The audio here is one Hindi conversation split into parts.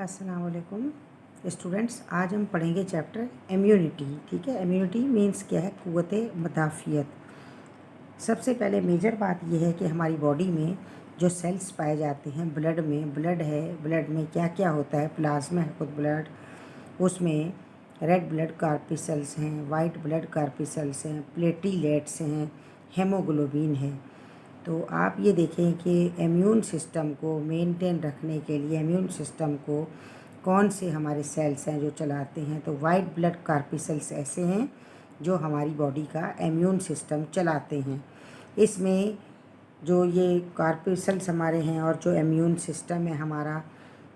अस्सलाम वालेकुम स्टूडेंट्स। आज हम पढ़ेंगे चैप्टर इम्यूनिटी। ठीक है, इम्यूनिटी मीन्स क्या है? क़ुव्वत मुदाफ़ियत। सबसे पहले मेजर बात यह है कि हमारी बॉडी में जो सेल्स पाए जाते हैं, ब्लड में, ब्लड है, ब्लड में क्या क्या होता है? प्लाज्मा है खुद ब्लड, उसमें रेड ब्लड कार्पिसल्स हैं, वाइट ब्लड कार्पिसल्स हैं, प्लेटीलेट्स हैं, हेमोग्लोबिन है। तो आप ये देखें कि इम्यून सिस्टम को मेंटेन रखने के लिए इम्यून सिस्टम को कौन से हमारे सेल्स हैं जो चलाते हैं? तो वाइट ब्लड कार्पिसल्स ऐसे हैं जो हमारी बॉडी का इम्यून सिस्टम चलाते हैं। इसमें जो ये कार्पिसल्स हमारे हैं और जो इम्यून सिस्टम है हमारा,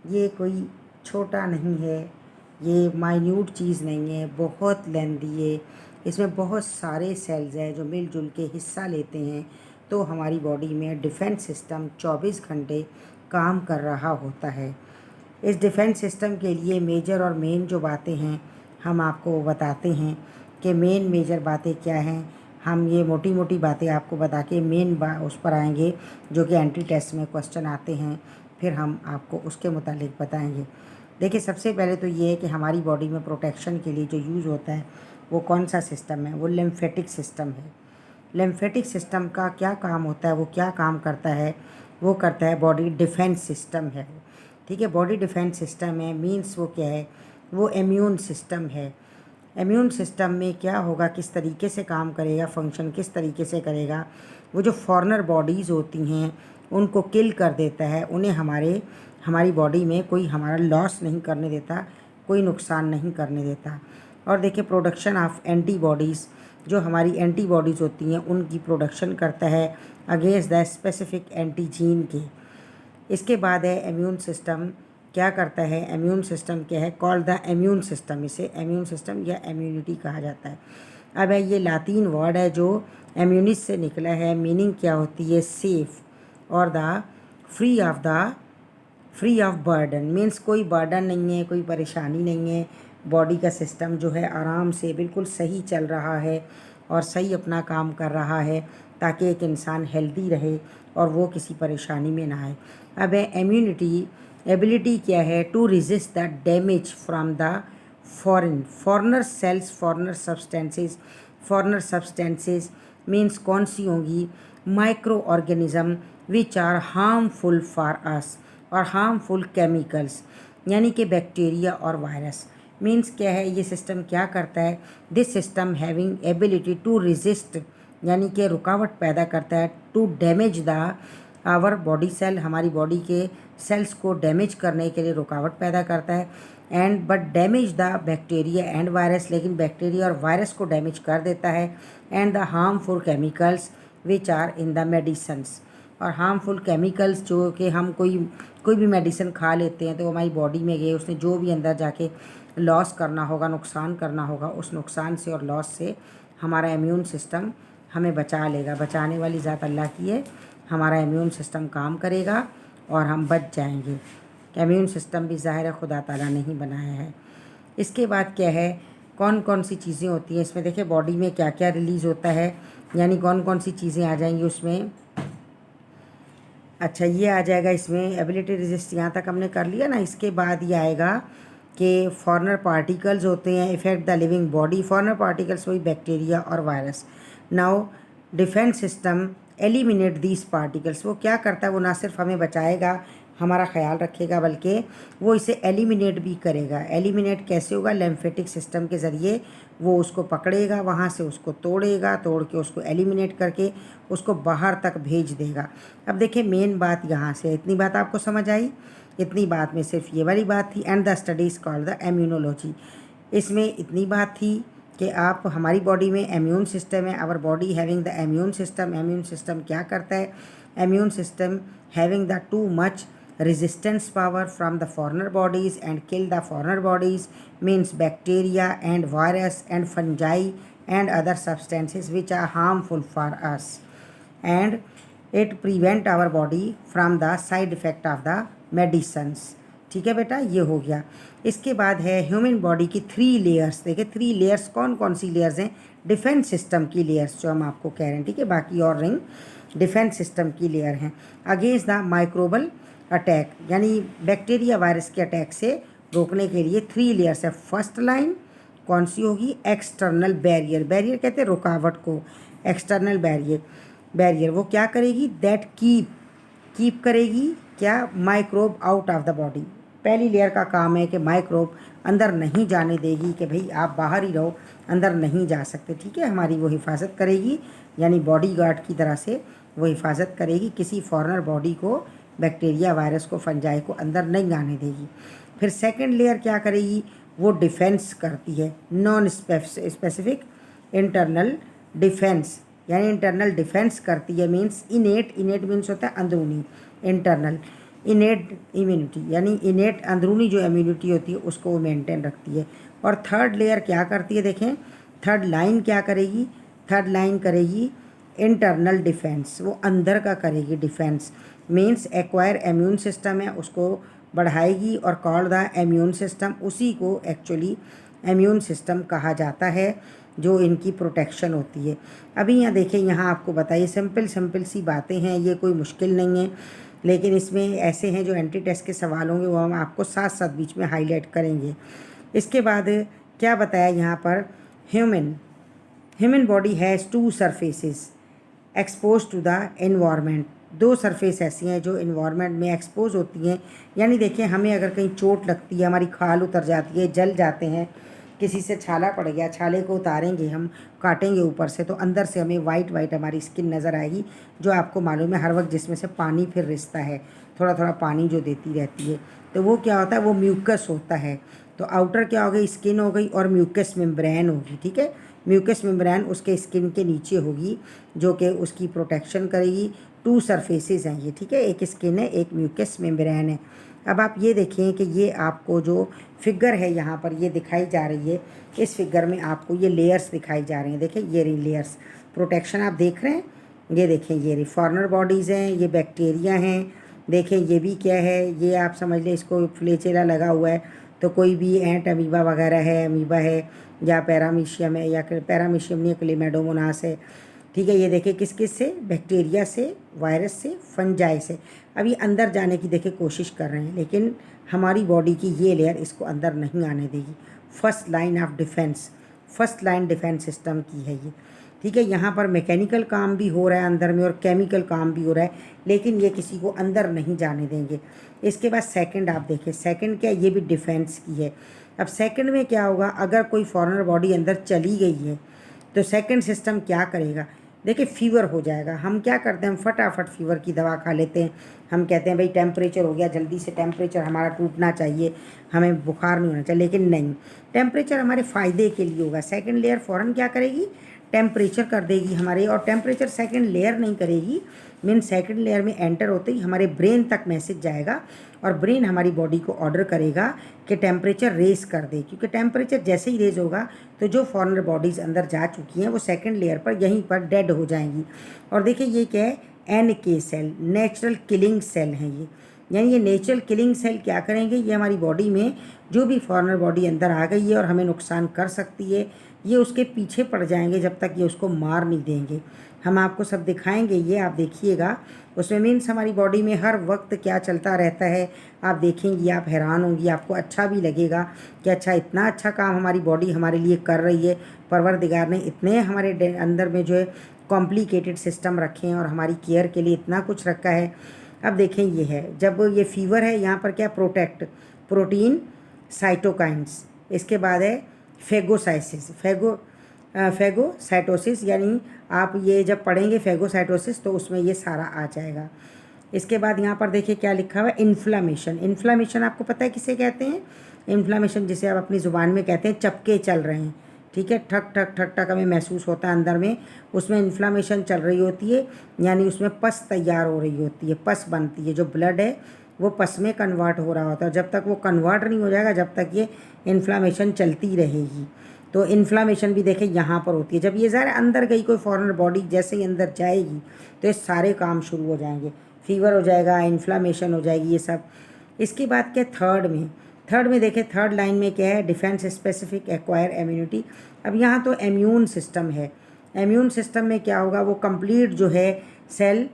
ये कोई छोटा नहीं है, ये माइन्यूट चीज़ नहीं है, बहुत लेंदी है। इसमें बहुत सारे सेल्स हैं जो मिलजुल के हिस्सा लेते हैं, तो हमारी बॉडी में डिफेंस सिस्टम 24 घंटे काम कर रहा होता है। इस डिफेंस सिस्टम के लिए मेजर और मेन जो बातें हैं हम आपको बताते हैं कि मेन मेजर बातें क्या हैं। हम ये मोटी मोटी बातें आपको बता के मेन उस पर आएंगे जो कि एंट्री टेस्ट में क्वेश्चन आते हैं, फिर हम आपको उसके मुतालिक बताएंगे। देखिए, सबसे पहले तो ये है कि हमारी बॉडी में प्रोटेक्शन के लिए जो यूज़ होता है वो कौन सा सिस्टम है? वो लिम्फेटिक सिस्टम है। लिम्फेटिक सिस्टम का क्या काम होता है? वो क्या काम करता है? वो करता है बॉडी डिफेंस सिस्टम है। ठीक है, बॉडी डिफेंस सिस्टम है मीन्स वो क्या है? वो इम्यून सिस्टम है। इम्यून सिस्टम में क्या होगा, किस तरीके से काम करेगा, फंक्शन किस तरीके से करेगा? वो जो फॉरेनर बॉडीज़ होती हैं उनको किल कर देता है, उन्हें हमारी बॉडी में कोई हमारा लॉस नहीं करने देता, कोई नुकसान नहीं करने देता। और देखिए, प्रोडक्शन ऑफ एंटीबॉडीज़, जो हमारी एंटीबॉडीज़ होती हैं उनकी प्रोडक्शन करता है अगेंस्ट द स्पेसिफिक एंटीजीन के। इसके बाद है इम्यून सिस्टम क्या करता है? इम्यून सिस्टम क्या है? कॉल्ड द इम्यून सिस्टम, इसे इम्यून सिस्टम या इम्यूनिटी कहा जाता है। अब है ये लातीन वर्ड है जो इम्यूनिस से निकला है। मीनिंग क्या होती है? सेफ और the free of burden, means कोई बर्डन नहीं है, कोई परेशानी नहीं है। बॉडी का सिस्टम जो है आराम से बिल्कुल सही चल रहा है और सही अपना काम कर रहा है, ताकि एक इंसान हेल्दी रहे और वो किसी परेशानी में ना आए। अब है इम्यूनिटी एबिलिटी क्या है? To resist the damage from the foreigner cells, foreigner substances means कौन सी होंगी? Micro organism which are harmful for us, और हार्मफुल केमिकल्स यानी कि बैक्टीरिया और वायरस। मीन्स क्या है? ये सिस्टम क्या करता है? This system having ability to resist यानी कि रुकावट पैदा करता है, to damage the our body cell, हमारी बॉडी के सेल्स को डैमेज करने के लिए रुकावट पैदा करता है। And but damage the bacteria and virus, लेकिन बैक्टीरिया और वायरस को डैमेज कर देता है। And the harmful chemicals which are in the medicines, और हार्मफुल केमिकल्स जो कि हम कोई भी मेडिसिन खा लेते हैं तो हमारी बॉडी में गए, उसने जो भी अंदर जाके लॉस करना होगा, नुकसान करना होगा, उस नुकसान से और लॉस से हमारा इम्यून सिस्टम हमें बचा लेगा। बचाने वाली ज़ात अल्लाह की है। हमारा इम्यून सिस्टम काम करेगा और हम बच जाएंगे। इम्यून सिस्टम भी ज़ाहिर है खुदा ताला ने ही बनाया है। इसके बाद क्या है? कौन कौन सी चीज़ें होती हैं इसमें? देखिए, बॉडी में क्या क्या रिलीज़ होता है, यानी कौन कौन सी चीज़ें आ जाएंगी उसमें। अच्छा, ये आ जाएगा इसमें एबिलिटी रेजिस्ट, यहाँ तक हमने कर लिया ना। इसके बाद ये आएगा कि फॉरेनर पार्टिकल्स होते हैं effect the living body. Foreigner particles वही बैक्टीरिया और virus. Now defence system eliminate these particles, वो क्या करता है? वो ना सिर्फ हमें बचाएगा, हमारा ख्याल रखेगा, बल्कि वो इसे एलिमिनेट भी करेगा। एलिमिनेट कैसे होगा? लिम्फेटिक सिस्टम के ज़रिए वो उसको पकड़ेगा, वहाँ से उसको तोड़ेगा, तोड़ के उसको एलिमिनेट करके उसको बाहर तक भेज देगा। अब देखिए, मेन बात यहाँ से, इतनी बात आपको समझ आई? इतनी बात में सिर्फ ये वाली बात थी। And the studies called the immunology, इसमें इतनी बात थी कि आप हमारी बॉडी में इम्यून सिस्टम है, our body having the immune system. Immune system क्या करता है? Immune system having the too much resistance power from the foreigner bodies and kill the foreigner bodies means bacteria and virus and fungi and other substances which are harmful for us, and it prevent our body from the side effect of the medicines। ठीक है बेटा, ये हो गया। इसके बाद है ह्यूमन बॉडी की 3 लेयर्स। देखिए, 3 लेयर्स कौन कौन सी लेयर्स हैं? डिफेंस सिस्टम की लेयर्स जो हम आपको कह रहे हैं, ठीक है, बाकी और नहीं, डिफेंस सिस्टम की लेयर हैं। अगेंस्ट द माइक्रोबल अटैक, यानी बैक्टीरिया वायरस के अटैक से रोकने के लिए 3 लेयर्स है। फर्स्ट लाइन कौन सी होगी? External barrier. बैरियर कहते हैं रुकावट को, एक्सटर्नल बैरियर वो क्या करेगी? दैट कीप करेगी क्या? Microbe out of the body. पहली लेयर का काम है कि माइक्रोब अंदर नहीं जाने देगी, कि भाई आप बाहर ही रहो, अंदर नहीं जा सकते, ठीक है। हमारी वो हिफाजत करेगी, यानी बॉडी गार्ड की तरह से वो हिफाजत करेगी, किसी फॉरेनर बॉडी को, बैक्टीरिया वायरस को, फंजाई को अंदर नहीं आने देगी। फिर सेकंड लेयर क्या करेगी? वो डिफेंस करती है, नॉन स्पेसिफिक इंटरनल डिफेंस, यानी इंटरनल डिफेंस करती है। मीन्स इनेट मीन्स होता है अंदरूनी, इंटरनल इनेट इम्यूनिटी, यानी इनेट अंदरूनी जो इम्यूनिटी होती है उसको वो मेंटेन रखती है। और थर्ड लेयर क्या करती है? देखें थर्ड लाइन क्या करेगी? थर्ड लाइन करेगी इंटरनल डिफेंस, वो अंदर का करेगी defence. Means acquire immune system है उसको बढ़ाएगी, और कॉल्ड द इम्यून सिस्टम, उसी को एक्चुअली इम्यून सिस्टम कहा जाता है, जो इनकी प्रोटेक्शन होती है। अभी यहाँ देखें, यहाँ आपको बताइए, सिंपल सी बातें हैं, ये कोई मुश्किल नहीं है, लेकिन इसमें ऐसे हैं जो एंटी टेस्ट के सवाल होंगे वो हम आपको साथ साथ बीच में हाईलाइट करेंगे। इसके बाद क्या बताया यहाँ पर? Human body has 2 surfaces expose to the environment. 2 surface ऐसी हैं जो इन्वायरमेंट में एक्सपोज होती हैं, यानी देखिए हमें अगर कहीं चोट लगती है, हमारी खाल उतर जाती है, जल जाते हैं, किसी से छाला पड़ गया, छाले को उतारेंगे हम, काटेंगे ऊपर से, तो अंदर से हमें वाइट हमारी स्किन नज़र आएगी, जो आपको मालूम है हर वक्त जिसमें से पानी फिर रिसता है, थोड़ा थोड़ा पानी जो देती रहती है, तो वो क्या होता है? वो म्यूकस होता है। तो आउटर क्या हो गई? स्किन हो गई, और म्यूकस मेम्ब्रेन होगी, ठीक है। म्यूकस मेम्ब्रेन उसके स्किन के नीचे होगी, जो कि उसकी प्रोटेक्शन करेगी। 2 सरफेसेस हैं ये, ठीक है, एक स्किन है, एक म्यूकस मेम्ब्रेन है। अब आप ये देखें कि ये आपको जो फिगर है यहाँ पर ये दिखाई जा रही है, इस फिगर में आपको ये लेयर्स दिखाई जा रही हैं। देखें ये रही लेयर्स, प्रोटेक्शन आप देख रहे हैं, ये देखें ये रही फॉरेनर बॉडीज़ हैं, ये बैक्टीरिया हैं, देखें ये भी क्या है, ये आप समझ लें इसको फ्लेचेला लगा हुआ है, तो कोई भी एंट अमीबा वगैरह है, अमीबा है, या पैरामीशियम है, या पैरामीशियम नहीं, क्लेमाडोमोनास है, ठीक है। ये देखिए किस किस से? बैक्टीरिया से, वायरस से, फंजाई से। अभी अंदर जाने की देखिए कोशिश कर रहे हैं, लेकिन हमारी बॉडी की ये लेयर इसको अंदर नहीं आने देगी। First line of defence, first line defence system की है ये, ठीक है। यहाँ पर मैकेनिकल काम भी हो रहा है अंदर में, और केमिकल काम भी हो रहा है, लेकिन ये किसी को अंदर नहीं जाने देंगे। इसके बाद सेकंड आप देखें, सेकंड क्या? ये भी डिफेंस की है। अब सेकंड में क्या होगा? अगर कोई फॉरेनर बॉडी अंदर चली गई है तो सेकंड सिस्टम क्या करेगा? देखिए फीवर हो जाएगा, हम क्या करते हैं? हम फटाफट फीवर की दवा खा लेते हैं, हम कहते हैं भाई टेम्परेचर हो गया, जल्दी से टेम्परेचर हमारा टूटना चाहिए, हमें बुखार नहीं होना चाहिए, लेकिन नहीं, टेम्परेचर हमारे फ़ायदे के लिए होगा। सेकंड लेयर फ़ौरन क्या करेगी? टेम्परेचर कर देगी हमारे, और टेम्परेचर सेकंड लेयर नहीं करेगी, मीन सेकंड लेयर में एंटर होते ही हमारे ब्रेन तक मैसेज जाएगा, और ब्रेन हमारी बॉडी को ऑर्डर करेगा कि टेम्परेचर रेज़ कर दे, क्योंकि टेम्परेचर जैसे ही रेज़ होगा तो जो फॉरेनर बॉडीज़ अंदर जा चुकी हैं वो सेकंड लेयर पर यहीं पर डेड हो जाएंगी। और देखिए ये क्या है? NK cell, natural killing cell हैं ये, यानी ये नेचुरल किलिंग सेल क्या करेंगे? ये हमारी बॉडी में जो भी फॉरेनर बॉडी अंदर आ गई है और हमें नुकसान कर सकती है, ये उसके पीछे पड़ जाएंगे जब तक ये उसको मार नहीं देंगे। हम आपको सब दिखाएंगे, ये आप देखिएगा, उसमें मीन्स हमारी बॉडी में हर वक्त क्या चलता रहता है, आप देखेंगी, आप हैरान होंगी, आपको अच्छा भी लगेगा कि अच्छा इतना अच्छा काम हमारी बॉडी हमारे लिए कर रही है, परवरदिगार ने इतने हमारे अंदर में जो है कॉम्प्लिकेटेड सिस्टम रखे हैं और हमारी केयर के लिए इतना कुछ रखा है। अब देखें ये है, जब ये फीवर है यहाँ पर क्या? प्रोटेक्ट, प्रोटीन, साइटोकाइंस, इसके बाद है फेगोसाइसिस, फेगोसाइटोसिस, यानी आप ये जब पढ़ेंगे फेगोसाइटोसिस तो उसमें ये सारा आ जाएगा। इसके बाद यहाँ पर देखिए क्या लिखा हुआ है? इन्फ्लामेशन। इन्फ्लामेशन आपको पता है किसे कहते हैं? इन्फ्लामेशन जिसे आप अपनी ज़ुबान में कहते हैं चपके चल रहे हैं, ठीक है, ठक ठक ठक ठक हमें महसूस होता है अंदर में, उसमें इन्फ्लामेशन चल रही होती है, यानी उसमें पस तैयार हो रही होती है, पस बनती है, जो ब्लड है वो पस में कन्वर्ट हो रहा होता है। जब तक वो कन्वर्ट नहीं हो जाएगा जब तक ये इन्फ्लामेशन चलती रहेगी। तो इन्फ्लामेशन भी देखें यहाँ पर होती है। जब ये ज़रा अंदर गई कोई फॉरेनर बॉडी, जैसे ही अंदर जाएगी तो ये सारे काम शुरू हो जाएंगे, फीवर हो जाएगा, इन्फ्लामेशन हो जाएगी, ये सब। इसके बाद क्या? थर्ड में देखें, थर्ड लाइन में क्या है? Defence specific acquire immunity. अब यहाँ तो इम्यून सिस्टम है, इम्यून सिस्टम में क्या होगा? वो कंप्लीट जो है सेल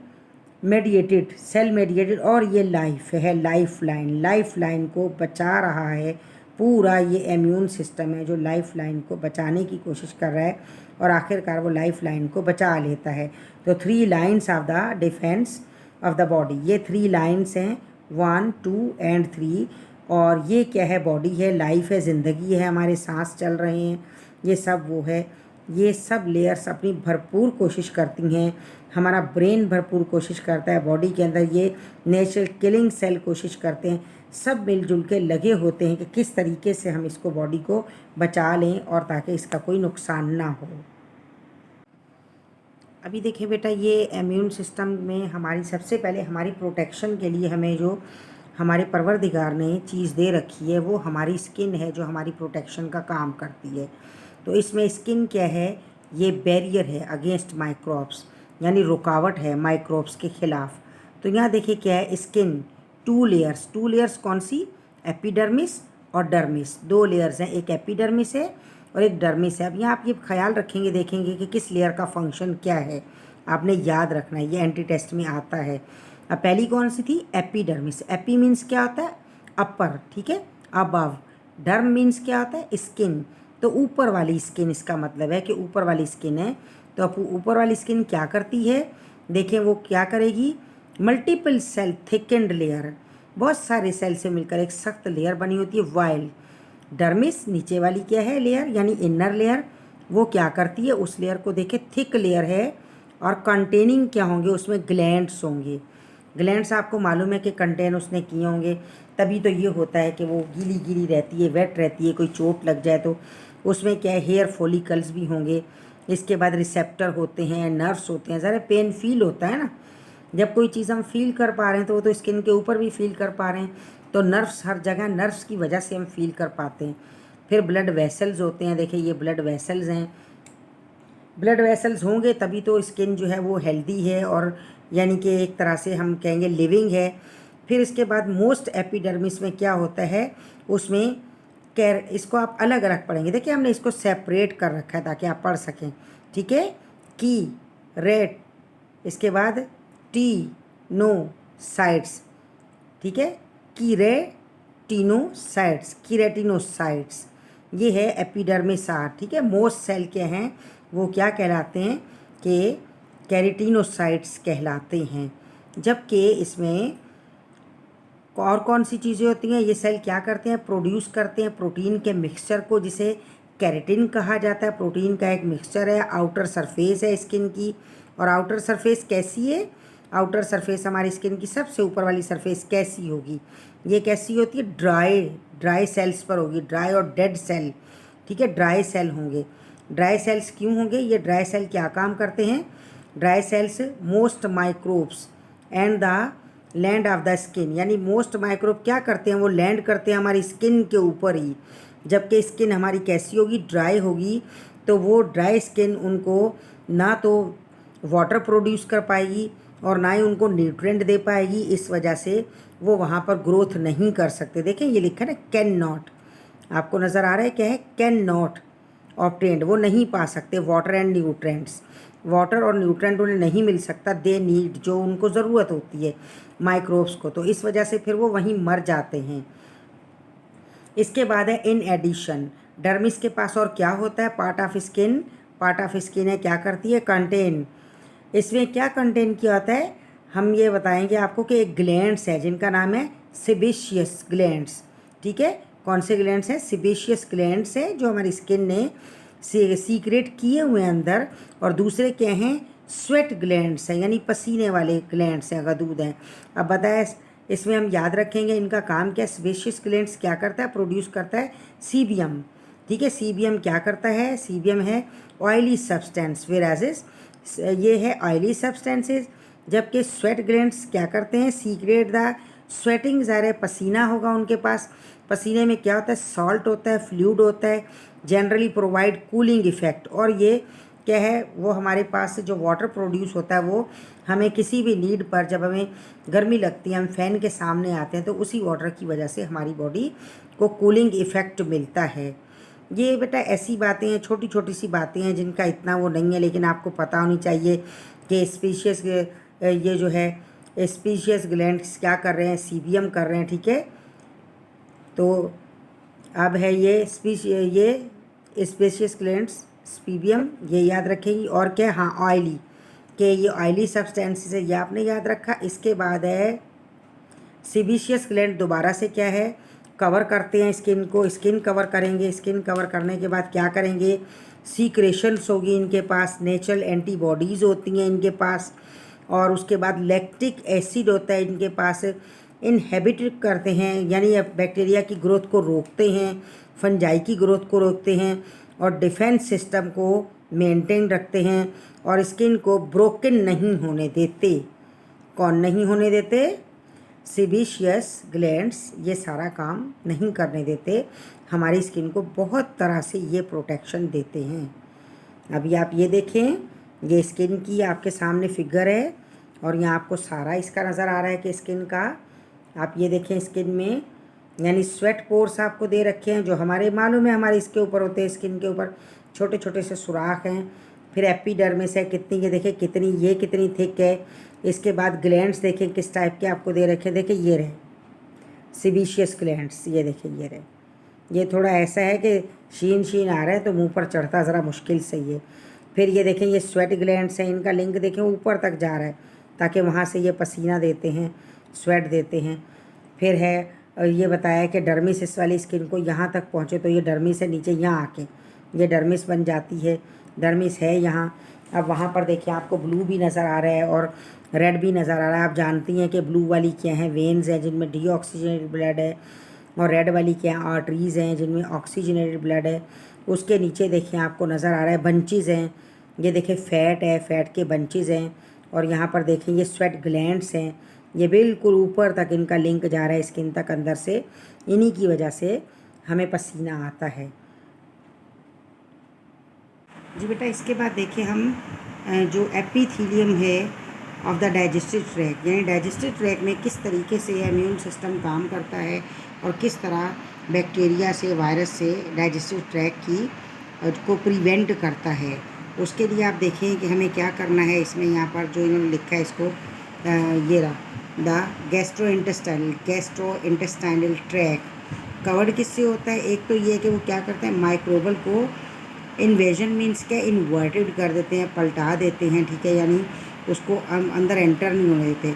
मेडिएटेड, सेल मेडिएटेड, और ये लाइफ है, लाइफ लाइन को बचा रहा है पूरा ये इम्यून सिस्टम है जो लाइफ लाइन को बचाने की कोशिश कर रहा है और आखिरकार वो लाइफ लाइन को बचा लेता है। तो 3 lines of the defence of the body, ये 3 लाइन्स हैं, 1, 2 एंड 3। और ये क्या है, बॉडी है, लाइफ है, ज़िंदगी है, हमारे सांस चल रहे हैं, ये सब वो है। ये सब लेयर्स अपनी भरपूर कोशिश करती हैं, हमारा ब्रेन भरपूर कोशिश करता है, बॉडी के अंदर ये नेचुरल किलिंग सेल कोशिश करते हैं, सब मिलजुल के लगे होते हैं कि किस तरीके से हम इसको बॉडी को बचा लें और ताकि इसका कोई नुकसान ना हो। अभी देखें बेटा, ये इम्यून सिस्टम में हमारी सबसे पहले हमारी प्रोटेक्शन के लिए हमें जो हमारे परवरदिगार ने चीज़ दे रखी है वो हमारी स्किन है जो हमारी प्रोटेक्शन का काम करती है। तो इसमें स्किन क्या है, ये बैरियर है अगेंस्ट माइक्रोब्स, यानी रुकावट है माइक्रोब्स के ख़िलाफ़। तो यहाँ देखिए क्या है, स्किन 2 लेयर्स कौन सी, एपिडर्मिस और डर्मिस, 2 लेयर्स हैं, एक एपिडर्मिस है और एक डर्मिस है। अब यहाँ आप ये ख्याल रखेंगे, देखेंगे कि किस लेयर का फंक्शन क्या है, आपने याद रखना है, ये एंटी टेस्ट में आता है। अब पहली कौन सी थी, एपिडर्मिस। एपी मीन्स क्या होता है, अपर, ठीक है, अबव। डर्म मीन्स क्या होता है, स्किन, तो ऊपर वाली स्किन, इसका मतलब है कि ऊपर वाली स्किन है। तो अब ऊपर वाली स्किन क्या करती है, देखें वो क्या करेगी, मल्टीपल सेल थिकेंड लेयर, बहुत सारे सेल से मिलकर एक सख्त लेयर बनी होती है। वाइल डर्मिस नीचे वाली क्या है लेयर, यानी इनर लेयर, वो क्या करती है, उस लेयर को देखे थिक लेयर है और कंटेनिंग क्या होंगे, उसमें ग्लैंड्स होंगे। ग्लैंड्स आपको मालूम है कि कंटेन उसने किए होंगे, तभी तो ये होता है कि वो गीली गीली रहती है, वेट रहती है, कोई चोट लग जाए तो उसमें क्या है, हेयर फॉलिकल्स भी होंगे। इसके बाद रिसेप्टर होते हैं, नर्व्स होते हैं, ज़रा पेन फील होता है ना, जब कोई चीज़ हम फील कर पा रहे हैं तो वो तो स्किन के ऊपर भी फील कर पा रहे हैं, तो नर्व्स हर जगह, नर्व्स की वजह से हम फील कर पाते हैं। फिर ब्लड वेसल्स होते हैं, देखिए ये ब्लड वेसल्स हैं, ब्लड वेसल्स होंगे तभी तो स्किन जो है वो हेल्दी है और यानी कि एक तरह से हम कहेंगे लिविंग है। फिर इसके बाद मोस्ट एपिडर्मिस में क्या होता है, उसमें इसको आप अलग अलग पढ़ेंगे, देखिए हमने इसको सेपरेट कर रखा है ताकि आप पढ़ सकें, ठीक है। की रेट, इसके बाद टी नो साइड्स, ठीक है, कीरेटिनोसाइट्स, कीरेटिनोसाइट्स, ये है एपिडर्मिस आर, ठीक है। मोस्ट सेल के हैं वो क्या कहलाते हैं कि कैरेटिनोसाइट्स कहलाते हैं। जबकि इसमें और कौन सी चीज़ें होती हैं, ये सेल क्या करते हैं, प्रोड्यूस करते हैं प्रोटीन के मिक्सचर को जिसे कैरेटिन कहा जाता है। प्रोटीन का एक मिक्सचर है, आउटर सरफेस है स्किन की, और आउटर सरफेस कैसी है, आउटर सरफेस हमारी स्किन की सबसे ऊपर वाली सरफेस कैसी होगी, ये कैसी होती है, ड्राई सेल्स पर होगी, ड्राई और डेड सेल, ठीक है, ड्राई सेल होंगे। ड्राई सेल्स क्यों होंगे, ये ड्राई सेल क्या काम करते हैं, dry cells most microbes and the land of the skin, यानी मोस्ट माइक्रोब क्या करते हैं, वो लैंड करते हैं हमारी स्किन के ऊपर ही। जबकि स्किन हमारी कैसी होगी, ड्राई होगी, तो वो ड्राई स्किन उनको ना तो वाटर प्रोड्यूस कर पाएगी और ना ही उनको न्यूट्रिएंट दे पाएगी, इस वजह से वो वहाँ पर ग्रोथ नहीं कर सकते। देखें ये लिखा है ना, कैन नॉट, आपको नज़र आ रहा है क्या है, कैन नॉट ऑब्टेन्ड, वो नहीं पा सकते वाटर एंड न्यूट्रेंट्स, वाटर और न्यूट्रेंट उन्हें नहीं मिल सकता, दे नीड, जो उनको ज़रूरत होती है माइक्रोब्स को, तो इस वजह से फिर वो वहीं मर जाते हैं। इसके बाद है इन एडिशन, डर्मिस के पास और क्या होता है, पार्ट ऑफ स्किन है, क्या करती है, कंटेन, इसमें क्या कंटेन किया होता है, हम ये बताएंगे आपको कि एक ग्लैंड्स है जिनका नाम है सेबेशियस ग्लैंड्स, ठीक है। कौन से ग्लैंड्स हैं, सेबेशियस ग्लैंड्स हैं जो हमारी स्किन ने सीक्रेट किए हुए हैं अंदर, और दूसरे क्या हैं, स्वेट ग्लैंड्स हैं, यानी पसीने वाले ग्लैंड्स हैं, गदूद हैं। अब बताए इसमें हम याद रखेंगे इनका काम क्या है, सेबेशियस ग्लैंड्स क्या करता है, प्रोड्यूस करता है सीबियम, ठीक है। सीबियम क्या करता है, सीबियम है ऑयली सब्सटेंस, वेराजेस ये है ऑयली सब्सटेंसेस। जबकि स्वेट ग्लैंड्स क्या करते हैं, सीक्रेट द स्वेटिंग, ज़ाहिर पसीना होगा उनके पास, पसीने में क्या होता है, सॉल्ट होता है, फ्लूइड होता है, जनरली प्रोवाइड कूलिंग इफ़ेक्ट, और ये क्या है, वो हमारे पास से जो वाटर प्रोड्यूस होता है वो हमें किसी भी नीड पर, जब हमें गर्मी लगती है हम फ़ैन के सामने आते हैं तो उसी वाटर की वजह से हमारी बॉडी को कूलिंग इफ़ेक्ट मिलता है। ये बेटा ऐसी बातें हैं, छोटी छोटी सी बातें हैं जिनका इतना वो नहीं है, लेकिन आपको पता होनी चाहिए कि स्पीशीज़ ये जो है स्पीशियस ग्लैंड्स क्या कर रहे हैं, सीबियम कर रहे हैं, ठीक है। तो अब है ये स्पेशियस ग्लैंड्स, स्पीबियम, ये याद रखेंगी। और क्या, हाँ ऑयली, के ये ऑयली सब्सटेंसेस है, ये आपने याद रखा। इसके बाद है सीबीशियस ग्लैंड, दोबारा से क्या है, कवर करते हैं स्किन को, स्किन कवर करेंगे। स्किन कवर करने के बाद क्या करेंगे, सीक्रेशंस होगी इनके पास, नेचुरल एंटीबॉडीज़ होती हैं इनके पास, और उसके बाद लैक्टिक एसिड होता है इनके पास, इनहेबिट करते हैं, यानी बैक्टीरिया की ग्रोथ को रोकते हैं, फंजाई की ग्रोथ को रोकते हैं, और डिफेंस सिस्टम को मेंटेन रखते हैं, और स्किन को ब्रोकन नहीं होने देते। कौन नहीं होने देते, सीबीशियस ग्लैंड्स ये सारा काम नहीं करने देते, हमारी स्किन को बहुत तरह से ये प्रोटेक्शन देते हैं। अभी आप ये देखें, ये स्किन की आपके सामने फिगर है, और यहाँ आपको सारा इसका नज़र आ रहा है कि स्किन का, आप ये देखें स्किन में, यानी स्वेट पोर्स आपको दे रखे हैं, जो हमारे मालूम है हमारे इसके ऊपर होते हैं, स्किन के ऊपर छोटे छोटे से सुराख हैं। फिर एपिडर्मिस है, कितनी, ये देखें कितनी, ये कितनी थिक है। इसके बाद ग्लैंड्स देखें किस टाइप के आपको दे रखे हैं, देखें ये रहे सीबीशियस ग्लैंड्स, ये देखें ये रहे। ये थोड़ा ऐसा है कि शीन आ रहा है तो मुंह पर चढ़ता ज़रा मुश्किल से ये। फिर ये देखें ये स्वेट ग्लैंड्स हैं, इनका लिंक देखें ऊपर तक जा रहा है, ताकि वहाँ से ये पसीना देते हैं, स्वेट देते हैं। फिर है ये बताया कि डर्मिस, इस वाली स्किन को यहाँ तक पहुँचे तो ये डर्मिस से नीचे यहाँ आके ये डर्मिस बन जाती है, डर्मिस है यहाँ। अब वहाँ पर देखिए आपको ब्लू भी नज़र आ रहा है और रेड भी नज़र आ रहा है। आप जानती हैं कि ब्लू वाली क्या है, वेन्स हैं जिनमें डीऑक्सीजनेटेड ब्लड है, और रेड वाली क्या है, आर्टरीज़ हैं जिनमें ऑक्सीजनेटेड ब्लड है। उसके नीचे देखिए आपको नज़र आ रहा है बंचेज़ हैं, ये देखें फैट है, फैट के बंचेज़ हैं। और यहाँ पर देखें ये स्वेट ग्लैंड्स हैं, ये बिल्कुल ऊपर तक इनका लिंक जा रहा है स्किन तक अंदर से, इन्हीं की वजह से हमें पसीना आता है। जी बेटा, इसके बाद देखिए हम जो एपिथेलियम है ऑफ द डाइजेस्टिव ट्रैक, यानी डाइजेस्टिव ट्रैक में किस तरीके से इम्यून सिस्टम काम करता है और किस तरह बैक्टीरिया से, वायरस से डाइजेस्टिव ट्रैक की को प्रिवेंट करता है। उसके लिए आप देखें कि हमें क्या करना है। इसमें यहाँ पर जो इन्होंने लिखा है इसको, ये रहा, द गैस्ट्रोइंटेस्टाइनल ट्रैक कवर्ड किससे होता है। एक तो ये कि वो क्या करते हैं, माइक्रोबल को इन्वेजन मीन्स क्या, इन्वर्टेड कर देते हैं, पलटा देते हैं, ठीक है, यानी उसको अंदर एंटर नहीं होने देते।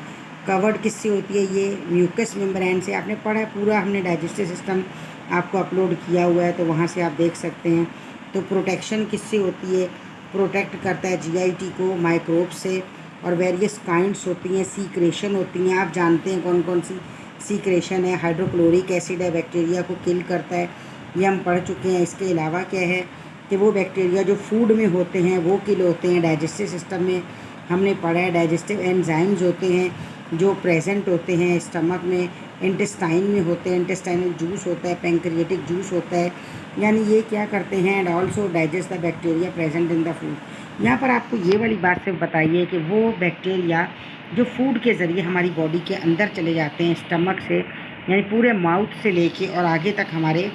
कवर्ड किससे होती है, ये म्यूकस मेम्ब्रेन से। आपने पढ़ा है पूरा, हमने डाइजेस्टिव सिस्टम आपको अपलोड किया हुआ है, तो वहाँ से आप देख सकते हैं। तो प्रोटेक्शन किससे होती है, प्रोटेक्ट करता है जीआईटी को माइक्रोब से, और वेरियस काइंड्स होती हैं, सीक्रेशन होती हैं। आप जानते हैं कौन कौन सी सीक्रेशन है। हाइड्रोक्लोरिक एसिड है, बैक्टीरिया को किल करता है, ये हम पढ़ चुके हैं। इसके अलावा क्या है कि वो बैक्टीरिया जो फूड में होते हैं वो किल होते हैं। डाइजेस्टिव सिस्टम में हमने पढ़ा है डाइजेस्टिव एंजाइम्स होते हैं जो प्रेजेंट होते हैं स्टमक में, इंटेस्टाइन में होते हैं, इंटेस्टाइनल जूस होता है, पैंक्रियाटिक जूस होता है, यानी ये क्या करते हैं, and also digest the bacteria present in the food. यहाँ पर आपको ये वाली बात सिर्फ बताइए कि वो बैक्टीरिया जो फूड के ज़रिए हमारी बॉडी के अंदर चले जाते हैं स्टमक से, यानी पूरे माउथ से लेके और आगे तक हमारे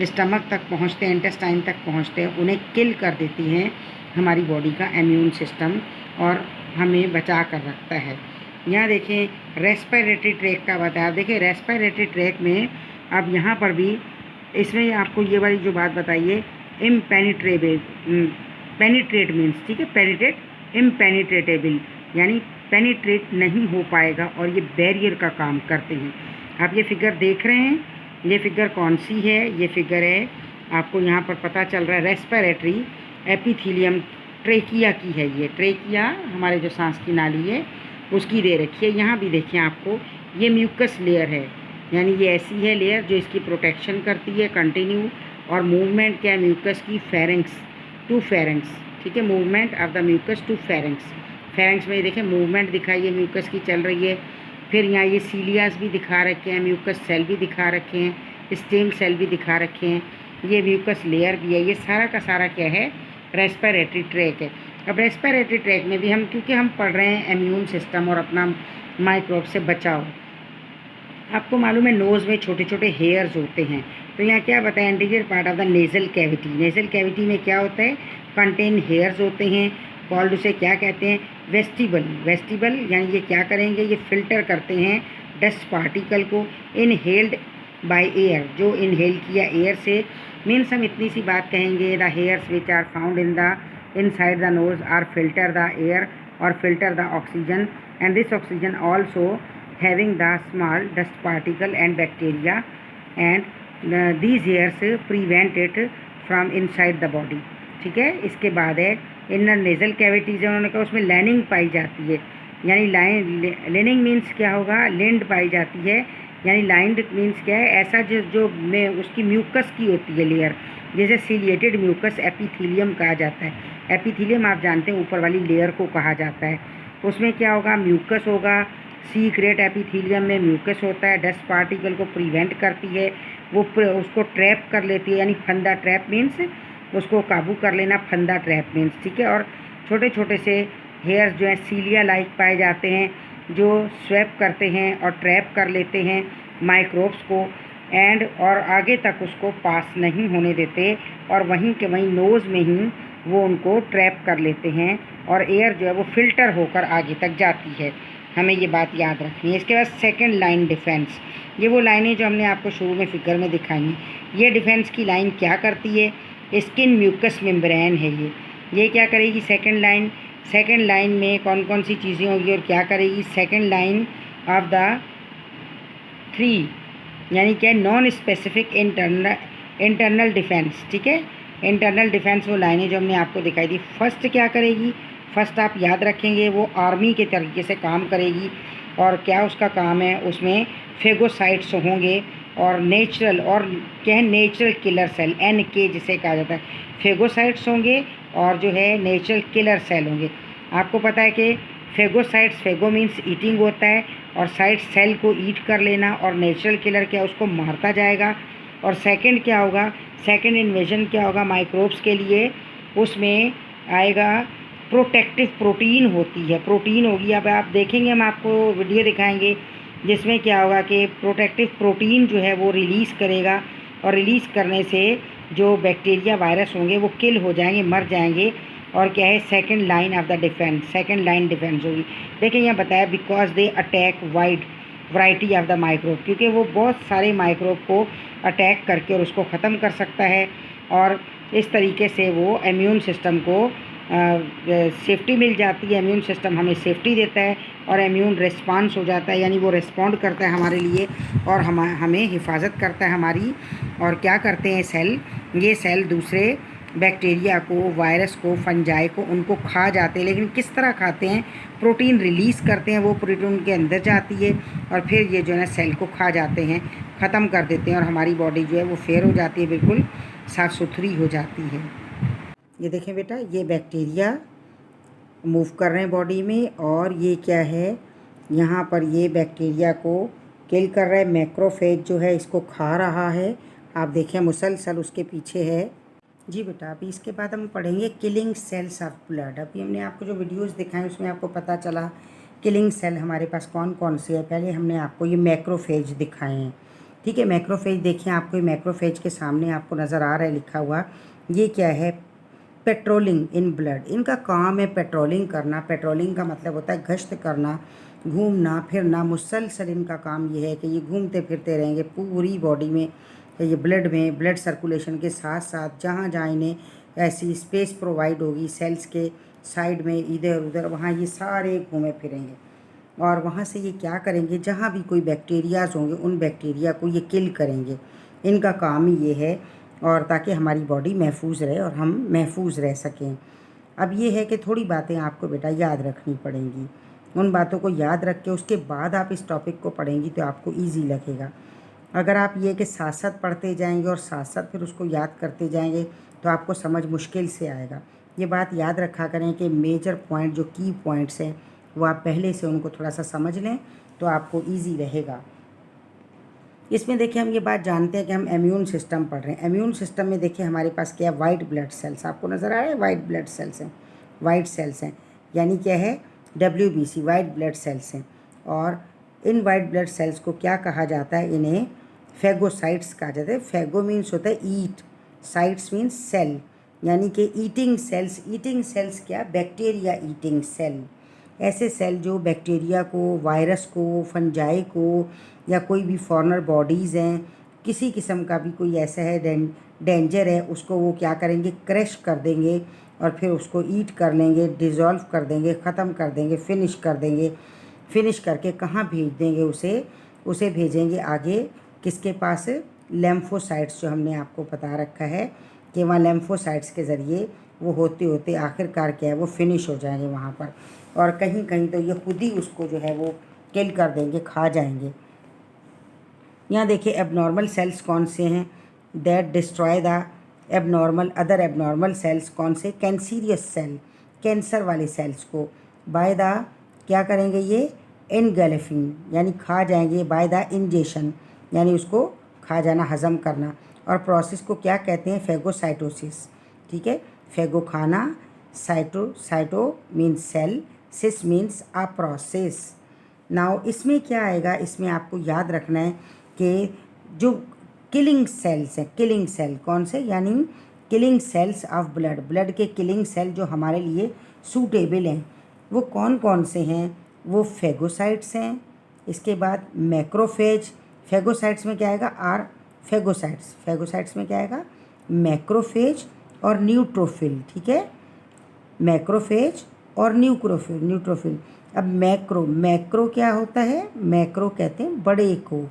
स्टमक तक पहुँचते हैं, इंटेस्टाइन तक पहुँचते हैं, उन्हें किल कर देती हैं हमारी बॉडी का इम्यून सिस्टम और हमें बचा कर रखता है। यहाँ देखें रेस्पिरेटरी ट्रैक का बताया। देखिए रेस्पिरेटरी ट्रैक में अब यहाँ पर भी इसमें आपको ये वाली जो बात बताइए, इम्पेनिट्रेबल, पेनिट्रेट मीन्स, ठीक है, पेनिट्रेट, इम्पेनिट्रेटेबल यानी पेनिट्रेट नहीं हो पाएगा, और ये बैरियर का काम करते हैं। आप ये फिगर देख रहे हैं, ये फिगर कौन सी है, ये फिगर है आपको यहाँ पर पता चल रहा है रेस्पिरेटरी एपिथेलियम ट्रेकिया की है। ये ट्रेकिया हमारे जो सांस की नाली है उसकी दे रखी है। यहाँ भी देखिए आपको ये म्यूकस लेयर है, यानी ये ऐसी है लेयर जो इसकी प्रोटेक्शन करती है कंटिन्यू, और मूवमेंट क्या है म्यूकस की, फेरेंक्स टू फेरेंक्स, ठीक है, movement of the mucus to pharynx. Pharynx में देखिए मूवमेंट दिखाई है म्यूकस की चल रही है। फिर यहाँ ये सीलियास भी दिखा रखे हैं, म्यूकस सेल भी दिखा रखे हैं, स्टेम सेल भी दिखा रखे हैं, ये म्यूकस लेयर भी है। ये सारा का सारा क्या है, रेस्पिरेटरी ट्रैक है। अब रेस्पिरेटरी ट्रैक में भी हम, क्योंकि हम पढ़ रहे हैं इम्यून सिस्टम और अपना माइक्रोब से बचाव, आपको मालूम है नोज़ में छोटे छोटे हेयर्स होते हैं। तो यहाँ क्या बताया, anterior part of the nasal cavity, nasal cavity में क्या होता है, कंटेन हेयर्स होते हैं, कॉल्ड उसे क्या कहते हैं, वेस्टिबल। वेस्टिबल यानी ये क्या करेंगे, ये फिल्टर करते हैं डस्ट पार्टिकल को इनहेल्ड बाय एयर, जो इनहेल किया एयर से। मीन्स हम इतनी सी बात कहेंगे, the hairs which are found inside the nose are filter the air और filter the oxygen, and this oxygen also having the small dust particle and bacteria, and these hairs prevent it from inside the body. ठीक है, इसके बाद है इनर नेजल कैविटीज है, उन्होंने कहा उसमें लाइनिंग पाई जाती है, यानी लाइनिंग मीन्स क्या होगा, लिंड पाई जाती है, यानी लाइंड मीन्स क्या है, ऐसा जो में उसकी म्यूकस की होती है लेयर, जैसे सीलिएटेड म्यूकस एपिथीलियम कहा जाता है। एपिथीलियम आप जानते हैं ऊपर वाली लेयर को कहा जाता है। उसमें क्या होगा, म्यूकस होगा। सीक्रेट एपिथीलियम में म्यूकस होता है, डस्ट पार्टिकल को प्रिवेंट करती है, वो उसको ट्रैप कर लेती है, यानी फंदा, ट्रैप मीन्स उसको काबू कर लेना, फंदा ट्रैप मीन्स। ठीक है, और छोटे छोटे से हेयर्स जो हैं सीलिया लाइक पाए जाते हैं, जो स्वैप करते हैं और ट्रैप कर लेते हैं माइक्रोब्स को, एंड और आगे तक उसको पास नहीं होने देते, और वहीं के वहीं नोज़ में ही वो उनको ट्रैप कर लेते हैं, और एयर जो है वो फिल्टर होकर आगे तक जाती है। हमें ये बात याद रखनी है। इसके बाद सेकंड लाइन डिफेंस, ये वो लाइनें जो हमने आपको शुरू में फिगर में दिखाई। ये डिफेंस की लाइन क्या करती है, स्किन म्यूकस मेम्ब्रेन है ये क्या करेगी, सेकंड लाइन में कौन कौन सी चीज़ें होगी और क्या करेगी। सेकंड लाइन ऑफ द 3 यानी क्या, नॉन स्पेसिफिक इंटरनल डिफेंस। ठीक है, इंटरनल डिफेंस वो लाइनें जो हमने आपको दिखाई थी। फर्स्ट क्या करेगी, फर्स्ट आप याद रखेंगे वो आर्मी के तरीके से काम करेगी, और क्या उसका काम है, उसमें फेगोसाइट्स होंगे और नेचुरल, और क्या है, नेचुरल किलर सेल, NK जिसे कहा जाता है, फेगोसाइट्स होंगे और जो है नेचुरल किलर सेल होंगे। आपको पता है कि फेगोसाइट्स, फेगो मीन्स ईटिंग होता है, और साइट सेल को ईट कर लेना, और नेचुरल किलर क्या, उसको मारता जाएगा। और सेकंड क्या होगा, सेकंड इन्वेजन क्या होगा माइक्रोब्स के लिए, उसमें आएगा प्रोटेक्टिव प्रोटीन होती है, प्रोटीन होगी। अब आप देखेंगे, हम आपको वीडियो दिखाएंगे जिसमें क्या होगा कि प्रोटेक्टिव प्रोटीन जो है वो रिलीज़ करेगा, और रिलीज़ करने से जो बैक्टीरिया वायरस होंगे वो किल हो जाएंगे, मर जाएंगे। और क्या है, second line of the defence, second line defence होगी। देखिए यहाँ बताया, because they attack wide variety of the microbe, क्योंकि वो बहुत सारे माइक्रोब को अटैक करके और उसको ख़त्म कर सकता है, और इस तरीके से वो इम्यून सिस्टम को सेफ्टी मिल जाती है। इम्यून सिस्टम हमें सेफ्टी देता है, और इम्यून रिस्पांस हो जाता है, यानी वो रिस्पॉन्ड करता है हमारे लिए, और हमें हिफाजत करता है हमारी। और क्या करते हैं सेल, ये सेल दूसरे बैक्टीरिया को, वायरस को, फंजाई को, उनको खा जाते हैं। लेकिन किस तरह खाते हैं, प्रोटीन रिलीज़ करते हैं, वो प्रोटीन उनके अंदर जाती है, और फिर ये जो है ना सेल को खा जाते हैं, ख़त्म कर देते हैं, और हमारी बॉडी जो है वो फेयर हो जाती है, बिल्कुल साफ़ सुथरी हो जाती है। ये देखें बेटा, ये बैक्टीरिया मूव कर रहे हैं बॉडी में, और ये क्या है, यहाँ पर ये बैक्टीरिया को किल कर रहा है। मैक्रोफेज जो है इसको खा रहा है। आप देखें मुसलसल उसके पीछे है। जी बेटा, अभी इसके बाद हम पढ़ेंगे किलिंग सेल्स ऑफ ब्लड। अभी हमने आपको जो वीडियोस दिखाए उसमें आपको पता चला किलिंग सेल हमारे पास कौन कौन से है। पहले हमने आपको ये मैक्रोफेज दिखाए हैं। ठीक है, मैक्रोफेज देखिए, आपको ये मैक्रोफेज के सामने आपको नज़र आ रहा है लिखा हुआ। ये क्या है, पेट्रोलिंग इन ब्लड। इनका काम है पेट्रोलिंग करना। पेट्रोलिंग का मतलब होता है गश्त करना, घूमना फिरना। मुसलसल इनका काम ये है कि ये घूमते फिरते रहेंगे पूरी बॉडी में, ये ब्लड में, ब्लड सर्कुलेशन के साथ साथ जहाँ जहाँ इन्हें ऐसी स्पेस प्रोवाइड होगी सेल्स के साइड में, इधर उधर, वहाँ ये सारे घूमे फिरेंगे, और वहाँ से ये क्या करेंगे, जहाँ भी कोई बैक्टीरियाज होंगे उन बैक्टीरिया को ये किल करेंगे। इनका काम ही ये है, और ताकि हमारी बॉडी महफूज रहे और हम महफूज रह सकें। अब ये है कि थोड़ी बातें आपको बेटा याद रखनी पड़ेंगी। उन बातों को याद रख के उसके बाद आप इस टॉपिक को पढ़ेंगी तो आपको ईजी लगेगा। अगर आप ये कि साथ साथ पढ़ते जाएंगे और साथ साथ फिर उसको याद करते जाएंगे तो आपको समझ मुश्किल से आएगा। ये बात याद रखा करें कि मेजर पॉइंट, जो की पॉइंट्स हैं, वो आप पहले से उनको थोड़ा सा समझ लें तो आपको ईजी रहेगा। इसमें देखिए, हम ये बात जानते हैं कि हम इम्यून सिस्टम पढ़ रहे हैं। इम्यून सिस्टम में देखिए हमारे पास क्या है, वाइट ब्लड सेल्स। आपको नज़र आ रहा है, वाइट ब्लड सेल्स हैं, वाइट सेल्स हैं, यानी क्या है, WBC, वाइट ब्लड सेल्स हैं। और इन वाइट ब्लड सेल्स को क्या कहा जाता है, इन्हें फेगोसाइट्स कहा जाता है। फेगो मीन्स होता है ईट, साइट्स मीन्स सेल, यानी कि ईटिंग सेल्स क्या, बैक्टीरिया ईटिंग सेल, ऐसे सेल जो बैक्टीरिया को, वायरस को, फंजाई को या कोई भी फॉरेनर बॉडीज़ हैं, किसी किस्म का भी कोई ऐसा है डेंजर है, उसको वो क्या करेंगे, क्रश कर देंगे और फिर उसको ईट कर लेंगे, डिज़ोल्व कर देंगे, ख़त्म कर देंगे, फिनिश कर देंगे। फिनिश करके कहाँ भेज देंगे उसे भेजेंगे आगे किसके पास, लेम्फोसाइट्स, जो हमने आपको बता रखा है कि वहाँ लेम्फोसाइट्स के ज़रिए वो होते होते आखिरकार क्या है, वो फिनिश हो जाएंगे वहाँ पर। और कहीं कहीं तो ये खुद ही उसको जो है वो किल कर देंगे, खा जाएंगे। यहाँ देखिए एबनॉर्मल सेल्स कौन से हैं, that destroy the other abnormal cells, कौन से, कैंसीरियस सेल, कैंसर वाले सेल्स को, बाय द क्या करेंगे ये, एनगल्फिंग, यानी खा जाएंगे, बाय द इंजेशन, यानी उसको खा जाना, हज़म करना। और प्रोसेस को क्या कहते हैं, फेगोसाइटोसिस, ठीक है, फेगो खाना, cyto means cell, sis means a process. Now इसमें क्या आएगा, इसमें आपको याद रखना है कि जो किलिंग सेल्स हैं, किलिंग सेल कौन से, यानी किलिंग सेल्स ऑफ ब्लड के किलिंग सेल जो हमारे लिए सूटेबल हैं, वो कौन कौन से हैं, वो फेगोसाइट्स हैं। इसके बाद मैक्रोफेज, फेगोसाइट्स में क्या आएगा, फेगोसाइट्स में क्या आएगा, मैक्रोफेज और न्यूट्रोफिल, ठीक है, मैक्रोफेज और न्यूट्रोफिल। अब मैक्रो क्या होता है, मैक्रो कहते हैं बड़े को,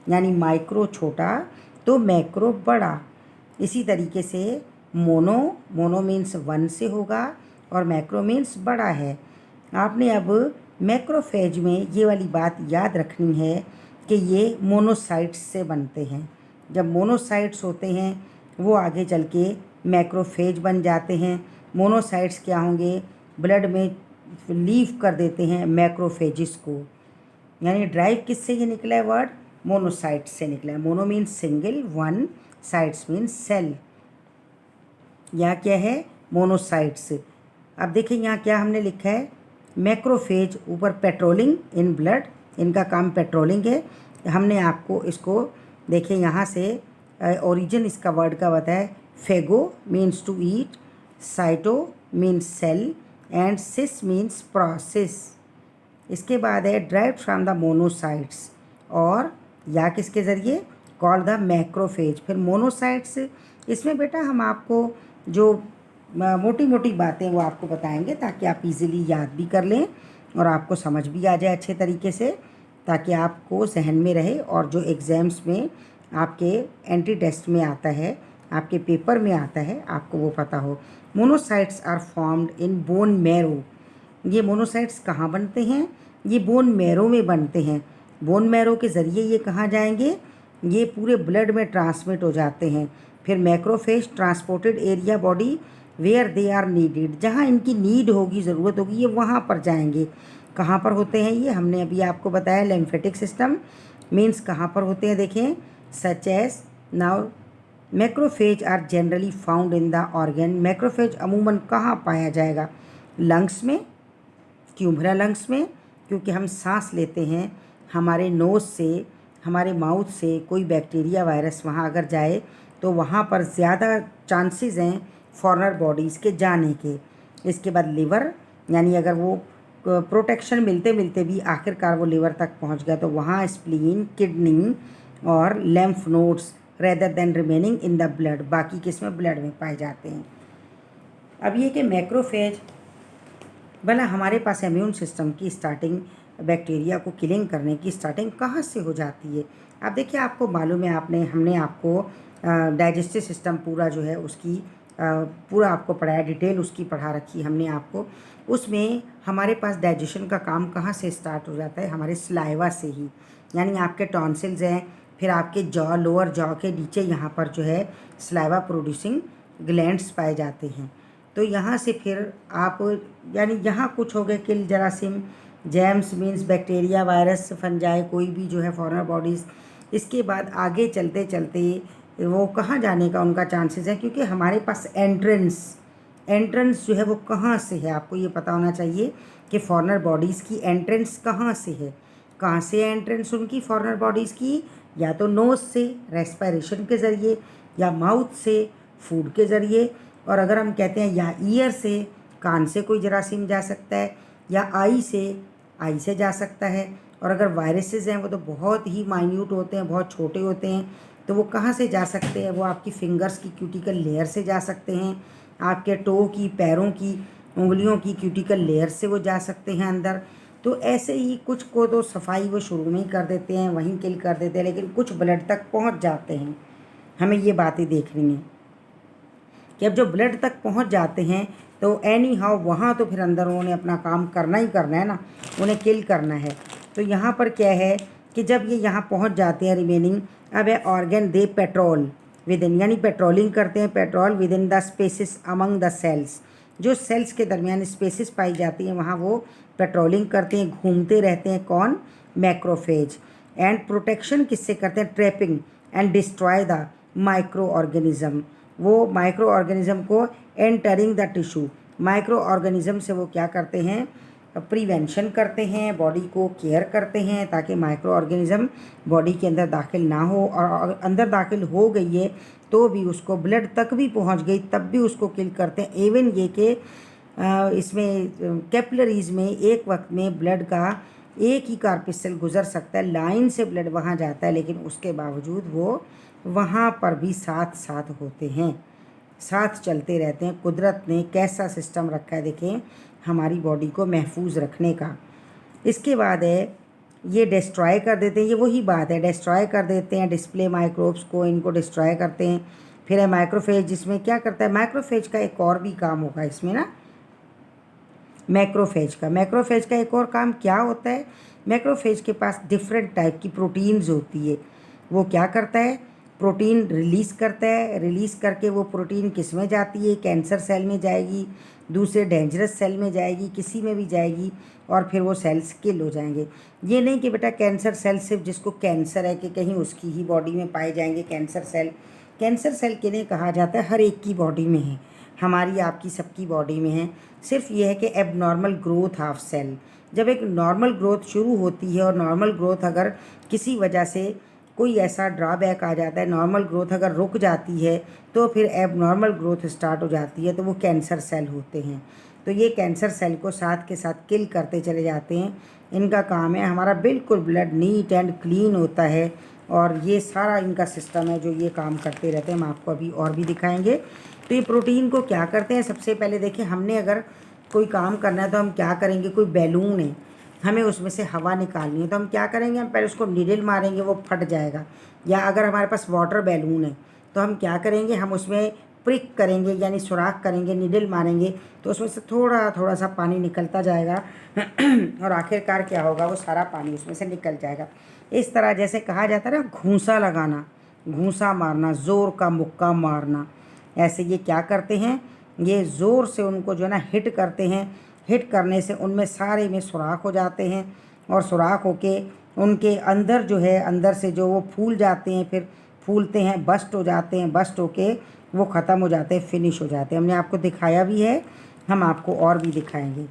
यानी माइक्रो छोटा तो मैक्रो बड़ा। इसी तरीके से मोनो मीन्स वन से होगा और मैक्रो मीन्स बड़ा है। आपने अब मैक्रोफेज में ये वाली बात याद रखनी है कि ये मोनोसाइट्स से बनते हैं। जब मोनोसाइट्स होते हैं वो आगे चल के मैक्रोफेज बन जाते हैं। मोनोसाइट्स क्या होंगे, ब्लड में लीव कर देते हैं मैक्रोफेजिस को। यानी ड्राइव किससे ये निकला है वर्ड, मोनोसाइट्स से निकला है। Mono means single, one, cytes means cell. यहाँ क्या है, मोनोसाइट्स। अब देखिए यहाँ क्या हमने लिखा है, मैक्रोफेज, ऊपर पेट्रोलिंग इन ब्लड, इनका काम पेट्रोलिंग है। हमने आपको इसको देखिए यहाँ से ओरिजिन इसका वर्ड का बताया, phago means to eat, cyto means cell and sis means process. इसके बाद है ड्राइव्ड फ्रॉम द मोनोसाइट्स, और या किसके ज़रिए, कॉल्ड द मैक्रोफेज। फिर मोनोसाइट्स, इसमें बेटा हम आपको जो मोटी मोटी बातें वो आपको बताएंगे ताकि आप इजीली याद भी कर लें और आपको समझ भी आ जाए अच्छे तरीके से, ताकि आपको जहन में रहे और जो एग्ज़ाम्स में आपके एंट्री टेस्ट में आता है, आपके पेपर में आता है, आपको वो पता हो। Monocytes are formed in bone marrow. ये मोनोसाइट्स कहाँ बनते हैं, ये बोन मैरो में बनते हैं। बोन मैरो के ज़रिए ये कहाँ जाएंगे, ये पूरे ब्लड में ट्रांसमिट हो जाते हैं। फिर macrophage transported area body where they are needed, जहाँ इनकी नीड होगी, ज़रूरत होगी, ये वहाँ पर जाएंगे। कहाँ पर होते हैं ये, हमने अभी आपको बताया लिम्फेटिक सिस्टम मीन्स कहाँ पर होते हैं, देखें, such as now macrophage are generally found in the organ. Macrophage अमूमन कहाँ पाया जाएगा, लंग्स में, क्यों भरा लंग्स में, क्योंकि हम सांस लेते हैं, हमारे नोज़ से, हमारे माउथ से कोई बैक्टीरिया वायरस वहाँ अगर जाए तो वहाँ पर ज़्यादा चांसेस हैं फॉरेनर बॉडीज़ के जाने के। इसके बाद लिवर, यानी अगर वो प्रोटेक्शन मिलते मिलते भी आखिरकार वो लिवर तक पहुँच गया तो वहाँ स्प्लीन, किडनी और lymph nodes rather than remaining in the blood, बाकी किसमें, ब्लड में पाए जाते हैं। अब ये कि मैक्रोफेज, भला हमारे पास इम्यून सिस्टम की स्टार्टिंग, बैक्टीरिया को किलिंग करने की स्टार्टिंग कहाँ से हो जाती है। अब देखिए आपको मालूम है, हमने आपको डाइजेस्टिव सिस्टम पूरा जो है उसकी पूरा आपको पढ़ाया, डिटेल उसकी पढ़ा रखी हमने आपको। उसमें हमारे पास डाइजेशन का काम कहाँ से स्टार्ट हो जाता है, हमारे सलाइवा से ही। यानी आपके टॉन्सिल्स हैं, फिर आपके जॉ, लोअर जॉ के नीचे यहाँ पर जो है सलाइवा प्रोड्यूसिंग ग्लैंड्स पाए जाते हैं। तो यहाँ से फिर आप, यानी यहाँ कुछ हो गए किल जरासीम, germs means bacteria, virus, fungi, कोई भी जो है फॉरेनर बॉडीज़। इसके बाद आगे चलते चलते वो कहाँ जाने का उनका चांसेस है, क्योंकि हमारे पास एंट्रेंस जो है वो कहाँ से है, आपको ये पता होना चाहिए कि फॉरेनर बॉडीज़ की एंट्रेंस कहाँ से है। कहाँ से है एंट्रेंस उनकी फॉरेनर बॉडीज़ की, या तो नोज़ से रेस्पिरेशन के ज़रिए, या माउथ से फूड के ज़रिए, और अगर हम कहते हैं या ईयर से, कान से कोई जरासीम जा सकता है, या आई से जा सकता है। और अगर वायरसेस हैं वो तो बहुत ही माइन्यूट होते हैं, बहुत छोटे होते हैं, तो वो कहाँ से जा सकते हैं? वो आपकी फिंगर्स की क्यूटिकल लेयर से जा सकते हैं, आपके टो की, पैरों की, उंगलियों की क्यूटिकल लेयर से वो जा सकते हैं अंदर। तो ऐसे ही कुछ को तो सफाई वो शुरू में ही कर देते हैं, वहीं किल कर देते हैं, लेकिन कुछ ब्लड तक पहुंच जाते हैं। हमें ये बातें देखनी है कि अब जो ब्लड तक पहुंच जाते हैं तो एनी हाउ वहाँ तो फिर अंदर उन्होंने अपना काम करना ही करना है ना, उन्हें किल करना है। तो यहाँ पर क्या है कि जब ये यहाँ पहुँच जाते हैं रिमेनिंग, अब है organ they patrol within, यानी पेट्रोलिंग करते हैं, patrol within the spaces among the cells. जो सेल्स के दरमियान स्पेसिस पाई जाती हैं वहाँ वो पेट्रोलिंग करते हैं, घूमते रहते हैं। कौन? मैक्रोफेज। एंड प्रोटेक्शन किससे करते हैं? Trapping and destroy the micro organism. वो माइक्रो ऑर्गेनिज्म को entering the tissue, micro organism से वो क्या करते हैं? प्रिवेंशन करते हैं, बॉडी को केयर करते हैं ताकि माइक्रो ऑर्गेनिज्म बॉडी के अंदर दाखिल ना हो। और अंदर दाखिल हो गई है तो भी उसको ब्लड तक भी पहुंच गई तब भी उसको किल करते हैं। इवन ये कि इसमें कैपिलरीज में एक वक्त में ब्लड का एक ही कार्पिसल गुजर सकता है, लाइन से ब्लड वहाँ जाता है, लेकिन उसके बावजूद वो वहाँ पर भी साथ साथ होते हैं, साथ चलते रहते हैं। कुदरत ने कैसा सिस्टम रखा है देखें हमारी बॉडी को महफूज रखने का। इसके बाद है ये डिस्ट्रॉय कर देते हैं, ये वही बात है, डिस्ट्रॉय कर देते हैं डिस्प्ले माइक्रोब्स को, इनको डिस्ट्रॉय करते हैं। फिर है माइक्रोफेज, जिसमें क्या करता है? माइक्रोफेज का एक और भी काम होगा इसमें ना, मैक्रोफेज का एक और काम क्या होता है? मैक्रोफेज के पास डिफरेंट टाइप की प्रोटीन्स होती है। वो क्या करता है? प्रोटीन रिलीज़ करता है, रिलीज़ करके वो प्रोटीन किस में जाती है? कैंसर सेल में जाएगी, दूसरे डेंजरस सेल में जाएगी, किसी में भी जाएगी, और फिर वो सेल्स किल हो जाएंगे। ये नहीं कि बेटा कैंसर सेल सिर्फ जिसको कैंसर है कि कहीं उसकी ही बॉडी में पाए जाएंगे कैंसर सेल। कैंसर सेल किन्हें कहा जाता है? हर एक की बॉडी में है, हमारी आपकी सबकी बॉडी में है। सिर्फ ये है कि एबनॉर्मल ग्रोथ ऑफ सेल, जब एक नॉर्मल ग्रोथ शुरू होती है और नॉर्मल ग्रोथ अगर किसी वजह से कोई ऐसा ड्रॉबैक आ जाता है, नॉर्मल ग्रोथ अगर रुक जाती है तो फिर एबनॉर्मल ग्रोथ स्टार्ट हो जाती है, तो वो कैंसर सेल होते हैं। तो ये कैंसर सेल को साथ के साथ किल करते चले जाते हैं। इनका काम है, हमारा बिल्कुल ब्लड नीट एंड क्लीन होता है, और ये सारा इनका सिस्टम है जो ये काम करते रहते हैं। हम आपको अभी और भी दिखाएंगे। तो ये प्रोटीन को क्या करते हैं? सबसे पहले देखिए, हमने अगर कोई काम करना है तो हम क्या करेंगे? कोई बैलून है, हमें उसमें से हवा निकालनी है, तो हम क्या करेंगे? हम पहले उसको नीडल मारेंगे, वो फट जाएगा। या अगर हमारे पास वाटर बैलून है तो हम क्या करेंगे? हम उसमें प्रिक करेंगे, यानी सुराख करेंगे, नीडल मारेंगे, तो उसमें से थोड़ा थोड़ा सा पानी निकलता जाएगा और आखिरकार क्या होगा? वो सारा पानी उसमें से निकल जाएगा। इस तरह जैसे कहा जाता है ना, घूंसा लगाना, घूंसा मारना, ज़ोर का मुक्का मारना, ऐसे ये क्या करते हैं? ये ज़ोर से उनको जो है ना हिट करते हैं। हिट करने से उनमें सारे में सुराख हो जाते हैं, और सुराख होके उनके अंदर जो है, अंदर से जो वो फूल जाते हैं, फिर फूलते हैं, बस्ट हो जाते हैं, बस्ट होके वो ख़त्म हो जाते हैं, फिनिश हो जाते हैं। हमने आपको दिखाया भी है, हम आपको और भी दिखाएंगे।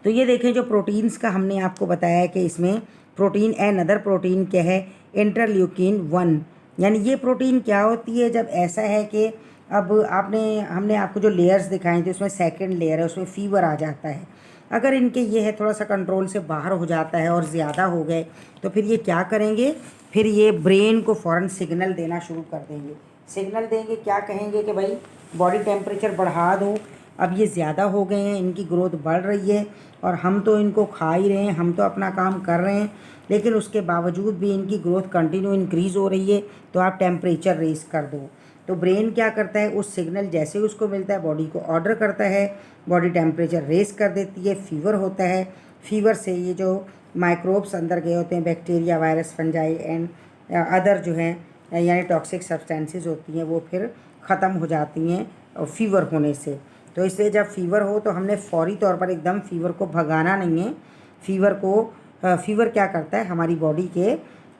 तो ये देखें, जो प्रोटीन्स का हमने आपको बताया है कि इसमें प्रोटीन अदर प्रोटीन क्या है? इंटरल्यूकिन 1, यानी ये प्रोटीन क्या होती है? जब ऐसा है कि अब हमने आपको जो लेयर्स दिखाए थे उसमें सेकंड लेयर है, उसमें फीवर आ जाता है। अगर इनके ये है थोड़ा सा कंट्रोल से बाहर हो जाता है और ज़्यादा हो गए तो फिर ये क्या करेंगे? फिर ये ब्रेन को फ़ौरन सिग्नल देना शुरू कर देंगे। सिग्नल देंगे, क्या कहेंगे कि भाई बॉडी टेम्परेचर बढ़ा दो, अब ये ज़्यादा हो गए हैं, इनकी ग्रोथ बढ़ रही है और हम तो इनको खा ही रहे हैं, हम तो अपना काम कर रहे हैं, लेकिन उसके बावजूद भी इनकी ग्रोथ कंटिन्यू इंक्रीज़ हो रही है, तो आप टेम्परेचर रेज़ कर दो। तो ब्रेन क्या करता है? उस सिग्नल जैसे ही उसको मिलता है बॉडी को ऑर्डर करता है, बॉडी टेम्परेचर रेज़ कर देती है, फीवर होता है। फीवर से ये जो माइक्रोब्स अंदर गए होते हैं, bacteria, virus, fungi and other जो हैं यानी टॉक्सिक सब्सटेंसेस होती हैं, वो फिर ख़त्म हो जाती हैं फीवर होने से। तो इसलिए जब फीवर हो तो हमने फौरी तौर पर एकदम फीवर को भगाना नहीं है। फीवर क्या करता है? हमारी बॉडी के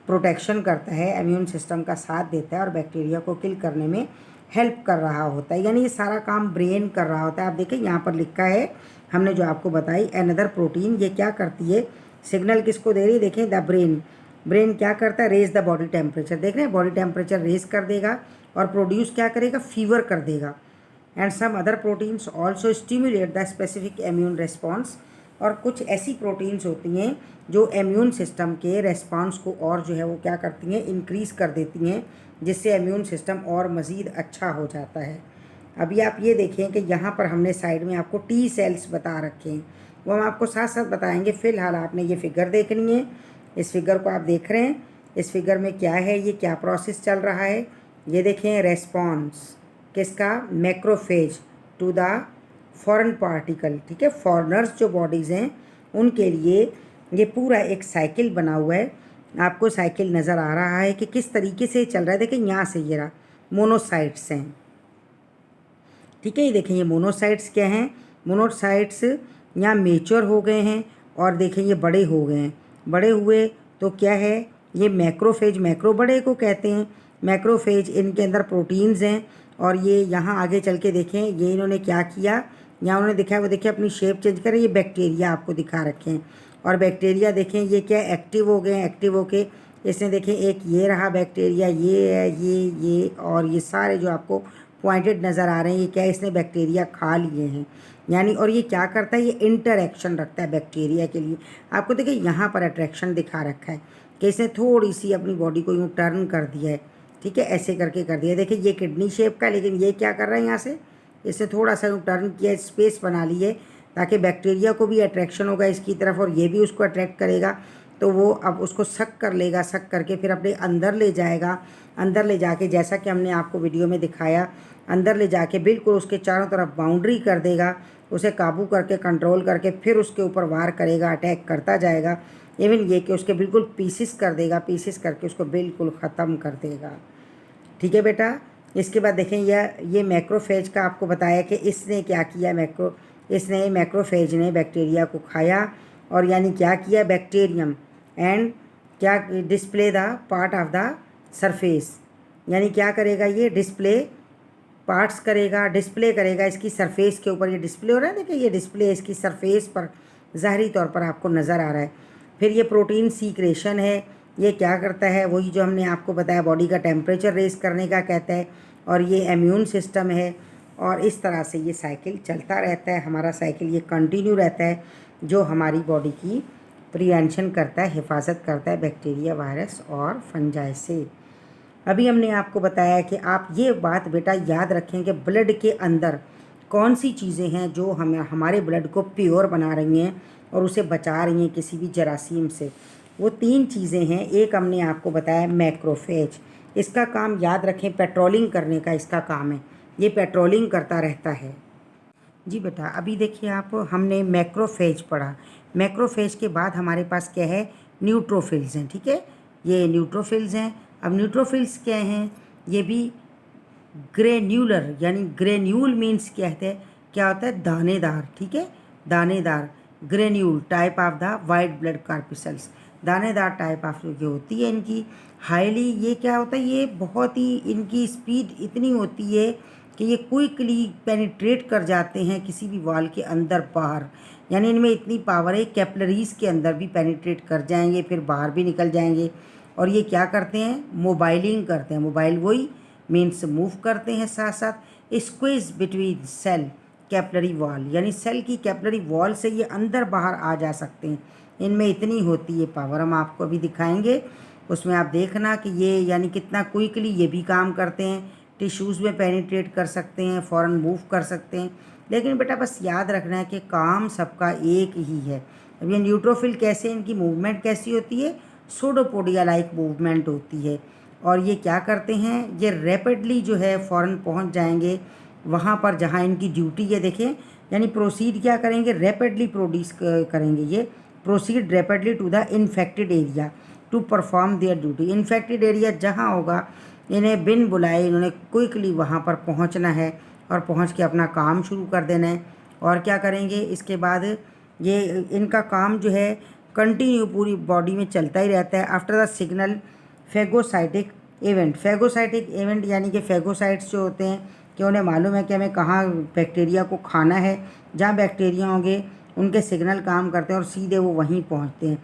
प्रोटेक्शन करता है, इम्यून सिस्टम का साथ देता है और बैक्टीरिया को किल करने में हेल्प कर रहा होता है, यानी ये सारा काम ब्रेन कर रहा होता है। आप देखिए यहाँ पर लिखा है, हमने जो आपको बताई अनदर प्रोटीन, ये क्या करती है? सिग्नल किसको दे रही है? देखें, द ब्रेन क्या करता है? Raise the body temperature. देख रहे हैं, बॉडी टेम्परेचर रेज कर देगा और प्रोड्यूस क्या करेगा? फीवर कर देगा। And some other proteins also stimulate the specific immune response. और कुछ ऐसी प्रोटीन्स होती हैं जो इम्यून सिस्टम के रेस्पॉन्स को और जो है वो क्या करती हैं, इंक्रीज़ कर देती हैं, जिससे इम्यून सिस्टम और मज़ीद अच्छा हो जाता है। अभी आप ये देखें कि यहाँ पर हमने साइड में आपको टी सेल्स बता रखे हैं, वो हम आपको साथ साथ बताएंगे। फ़िलहाल आपने ये फिगर देखनी है। इस फिगर को आप देख रहे हैं, इस फिगर में क्या है, ये क्या प्रोसेस चल रहा है। ये देखें, रेस्पॉन्स किसका, macrophage to the foreign particle, ठीक है, फॉरेनर्स जो बॉडीज़ हैं उनके लिए ये पूरा एक साइकिल बना हुआ है। आपको साइकिल नज़र आ रहा है कि किस तरीके से चल रहा है। देखिए यहाँ से ये रहा, मोनोसाइट्स हैं, ठीक है। ये देखें, ये मोनोसाइट्स क्या हैं, मोनोसाइट्स यहाँ मेच्योर हो गए हैं और देखें ये बड़े हो गए हैं। बड़े हुए तो क्या है, ये मैक्रोफेज, मैक्रो बड़े को कहते हैं, मैक्रोफेज इनके अंदर प्रोटीन्स हैं। और ये यहाँ आगे चल के देखें, ये इन्होंने क्या किया, यहाँ उन्होंने दिखाया, वो देखिए अपनी शेप चेंज करें, ये बैक्टीरिया आपको दिखा रखे हैं। और बैक्टीरिया देखें ये क्या एक्टिव हो गए हैं, एक्टिव होके इसने देखें एक ये रहा बैक्टीरिया, ये है, ये और ये सारे जो आपको पॉइंटेड नज़र आ रहे हैं, ये क्या है, इसने बैक्टीरिया खा लिए हैं यानी। और ये क्या करता है, ये इंटरैक्शन रखता है बैक्टीरिया के लिए। आपको देखिए यहाँ पर अट्रैक्शन दिखा रखा है कि इसने थोड़ी सी अपनी बॉडी को यूँ टर्न कर दिया है, ठीक है, ऐसे करके कर दिया। देखिए ये किडनी शेप का, लेकिन ये क्या कर रहा है, यहाँ से इसने थोड़ा सा टर्न किया, स्पेस बना ली है ताकि बैक्टीरिया को भी अट्रैक्शन होगा इसकी तरफ और ये भी उसको अट्रैक्ट करेगा। तो वो अब उसको सक कर लेगा, सक करके फिर अपने अंदर ले जाएगा। अंदर ले जाके जैसा कि हमने आपको वीडियो में दिखाया, अंदर ले जाके बिल्कुल उसके चारों तरफ बाउंड्री कर देगा, उसे काबू करके कंट्रोल करके फिर उसके ऊपर वार करेगा, अटैक करता जाएगा। इवन ये कि उसके बिल्कुल पीसेस कर देगा, पीसेस करके उसको बिल्कुल ख़त्म कर देगा, ठीक है बेटा। इसके बाद देखें ये मैक्रोफेज का आपको बताया कि इसने क्या किया, इसने मैक्रोफेज ने बैक्टीरिया को खाया और यानी क्या किया, बैक्टीरियम एंड क्या display the part of the surface, यानी क्या करेगा, ये डिस्प्ले पार्ट्स करेगा, डिस्प्ले करेगा इसकी सरफेस के ऊपर। ये डिस्प्ले हो रहा है, देखिए ये डिस्प्ले इसकी सरफेस पर ज़ाहरी तौर पर आपको नज़र आ रहा है। फिर ये प्रोटीन सीक्रेशन है, ये क्या करता है, वही जो हमने आपको बताया, बॉडी का टेम्परेचर रेज़ करने का कहता है। और ये इम्यून सिस्टम है और इस तरह से ये साइकिल चलता रहता है, हमारा साइकिल ये कंटिन्यू रहता है, जो हमारी बॉडी की प्रिवेंशन करता है, हिफाजत करता है बैक्टीरिया, वायरस और फंजाई से। अभी हमने आपको बताया कि आप ये बात बेटा याद रखें कि ब्लड के अंदर कौन सी चीज़ें हैं जो हमारे ब्लड को प्योर बना रही हैं और उसे बचा रही हैं किसी भी जरासीम से। वो 3 चीज़ें हैं। एक हमने आपको बताया मैक्रोफेज, इसका काम याद रखें, पेट्रोलिंग करने का इसका काम है, ये पेट्रोलिंग करता रहता है। जी बेटा, अभी देखिए आप, हमने मैक्रोफेज पढ़ा, मैक्रोफेज के बाद हमारे पास क्या है, न्यूट्रोफिल्स हैं, ठीक है, ये न्यूट्रोफिल्स हैं। अब न्यूट्रोफिल्स क्या हैं, ये भी ग्रेन्यूलर, यानी ग्रेन्यूल मीन्स कहते हैं क्या होता है, दानेदार, ठीक है, दानेदार, granule type of the white blood corpuscles, दानेदार टाइप ऑफ जो होती है इनकी हाईली, ये क्या होता है, ये बहुत ही इनकी स्पीड इतनी होती है कि ये क्विकली पेनिट्रेट कर जाते हैं किसी भी वॉल के अंदर बाहर, यानी इनमें इतनी पावर है, कैपिलरीज के अंदर भी पेनिट्रेट कर जाएंगे, फिर बाहर भी निकल जाएंगे। और ये क्या करते हैं, मोबाइलिंग करते हैं, मोबाइल वही मीन्स मूव करते हैं, साथ साथ squeeze between cell capillary wall, यानी सेल की कैपिलरी वॉल से ये अंदर बाहर आ जा सकते हैं, इनमें इतनी होती है पावर। हम आपको अभी दिखाएंगे, उसमें आप देखना कि ये यानी कितना क्विकली ये भी काम करते हैं, टिश्यूज़ में पेनिट्रेट कर सकते हैं, फ़ौरन मूव कर सकते हैं। लेकिन बेटा बस याद रखना है कि काम सबका एक ही है। अब ये न्यूट्रोफिल कैसे, इनकी मूवमेंट कैसी होती है, सूडोपोडिया लाइक मूवमेंट होती है। और ये क्या करते हैं, ये रैपिडली जो है फ़ौरन पहुंच जाएंगे वहाँ पर जहाँ इनकी ड्यूटी है। देखें, यानी प्रोसीड क्या करेंगे, रैपिडली प्रोड्यूस करेंगे, ये proceed rapidly to the infected area to perform their duty. Infected area जहाँ होगा, इन्हें बिन बुलाए इन्होंने क्विकली वहाँ पर पहुँचना है और पहुँच के अपना काम शुरू कर देना है। और क्या करेंगे इसके बाद, ये इनका काम जो है कंटिन्यू पूरी बॉडी में चलता ही रहता है। After the signal phagocytic event, phagocytic event यानी कि फेगोसाइट्स जो होते हैं कि उन्हें मालूम है कि हमें कहाँ बैक्टीरिया को खाना है, जहाँ बैक्टीरिया होंगे उनके सिग्नल काम करते हैं और सीधे वो वहीं पहुँचते हैं।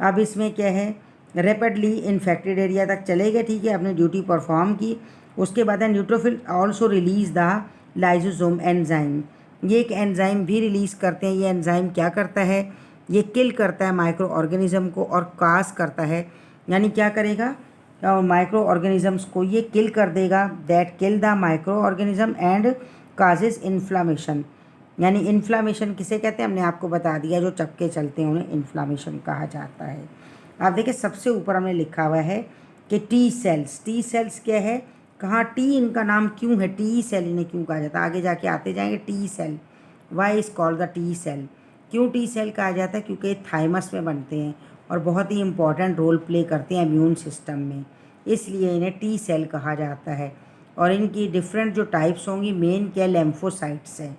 अब इसमें क्या है, रैपिडली इन्फेक्टेड एरिया तक चले गए, ठीक है, अपनी ड्यूटी परफॉर्म की। उसके बाद neutrophil also release the lysosome enzyme. ये एक एंजाइम भी रिलीज़ करते हैं। ये एंजाइम क्या करता है, ये किल करता है माइक्रो ऑर्गेनिज्म को और काज करता है, यानी क्या करेगा, माइक्रो ऑर्गेनिजम्स को ये किल कर देगा। That kill the micro organism and causes inflammation. यानी इन्फ्लामेशन किसे कहते हैं, हमने आपको बता दिया, जो चपके चलते हैं उन्हें इन्फ्लामेशन कहा जाता है। आप देखिए सबसे ऊपर हमने लिखा हुआ है कि टी सेल्स। टी सेल्स क्या है, कहाँ टी, इनका नाम क्यों है टी सेल, इन्हें क्यों कहा जाता है, आगे जाके आते जाएंगे। T cell, why is called the T cell. क्यों टी सेल कहा जाता है, क्योंकि थाइमस में बनते हैं और बहुत ही इंपॉर्टेंट रोल प्ले करते हैं इम्यून सिस्टम में, इसलिए इन्हें टी सेल कहा जाता है। और इनकी डिफरेंट जो टाइप्स होंगी, मेन क्या, लेम्फोसाइट्स है।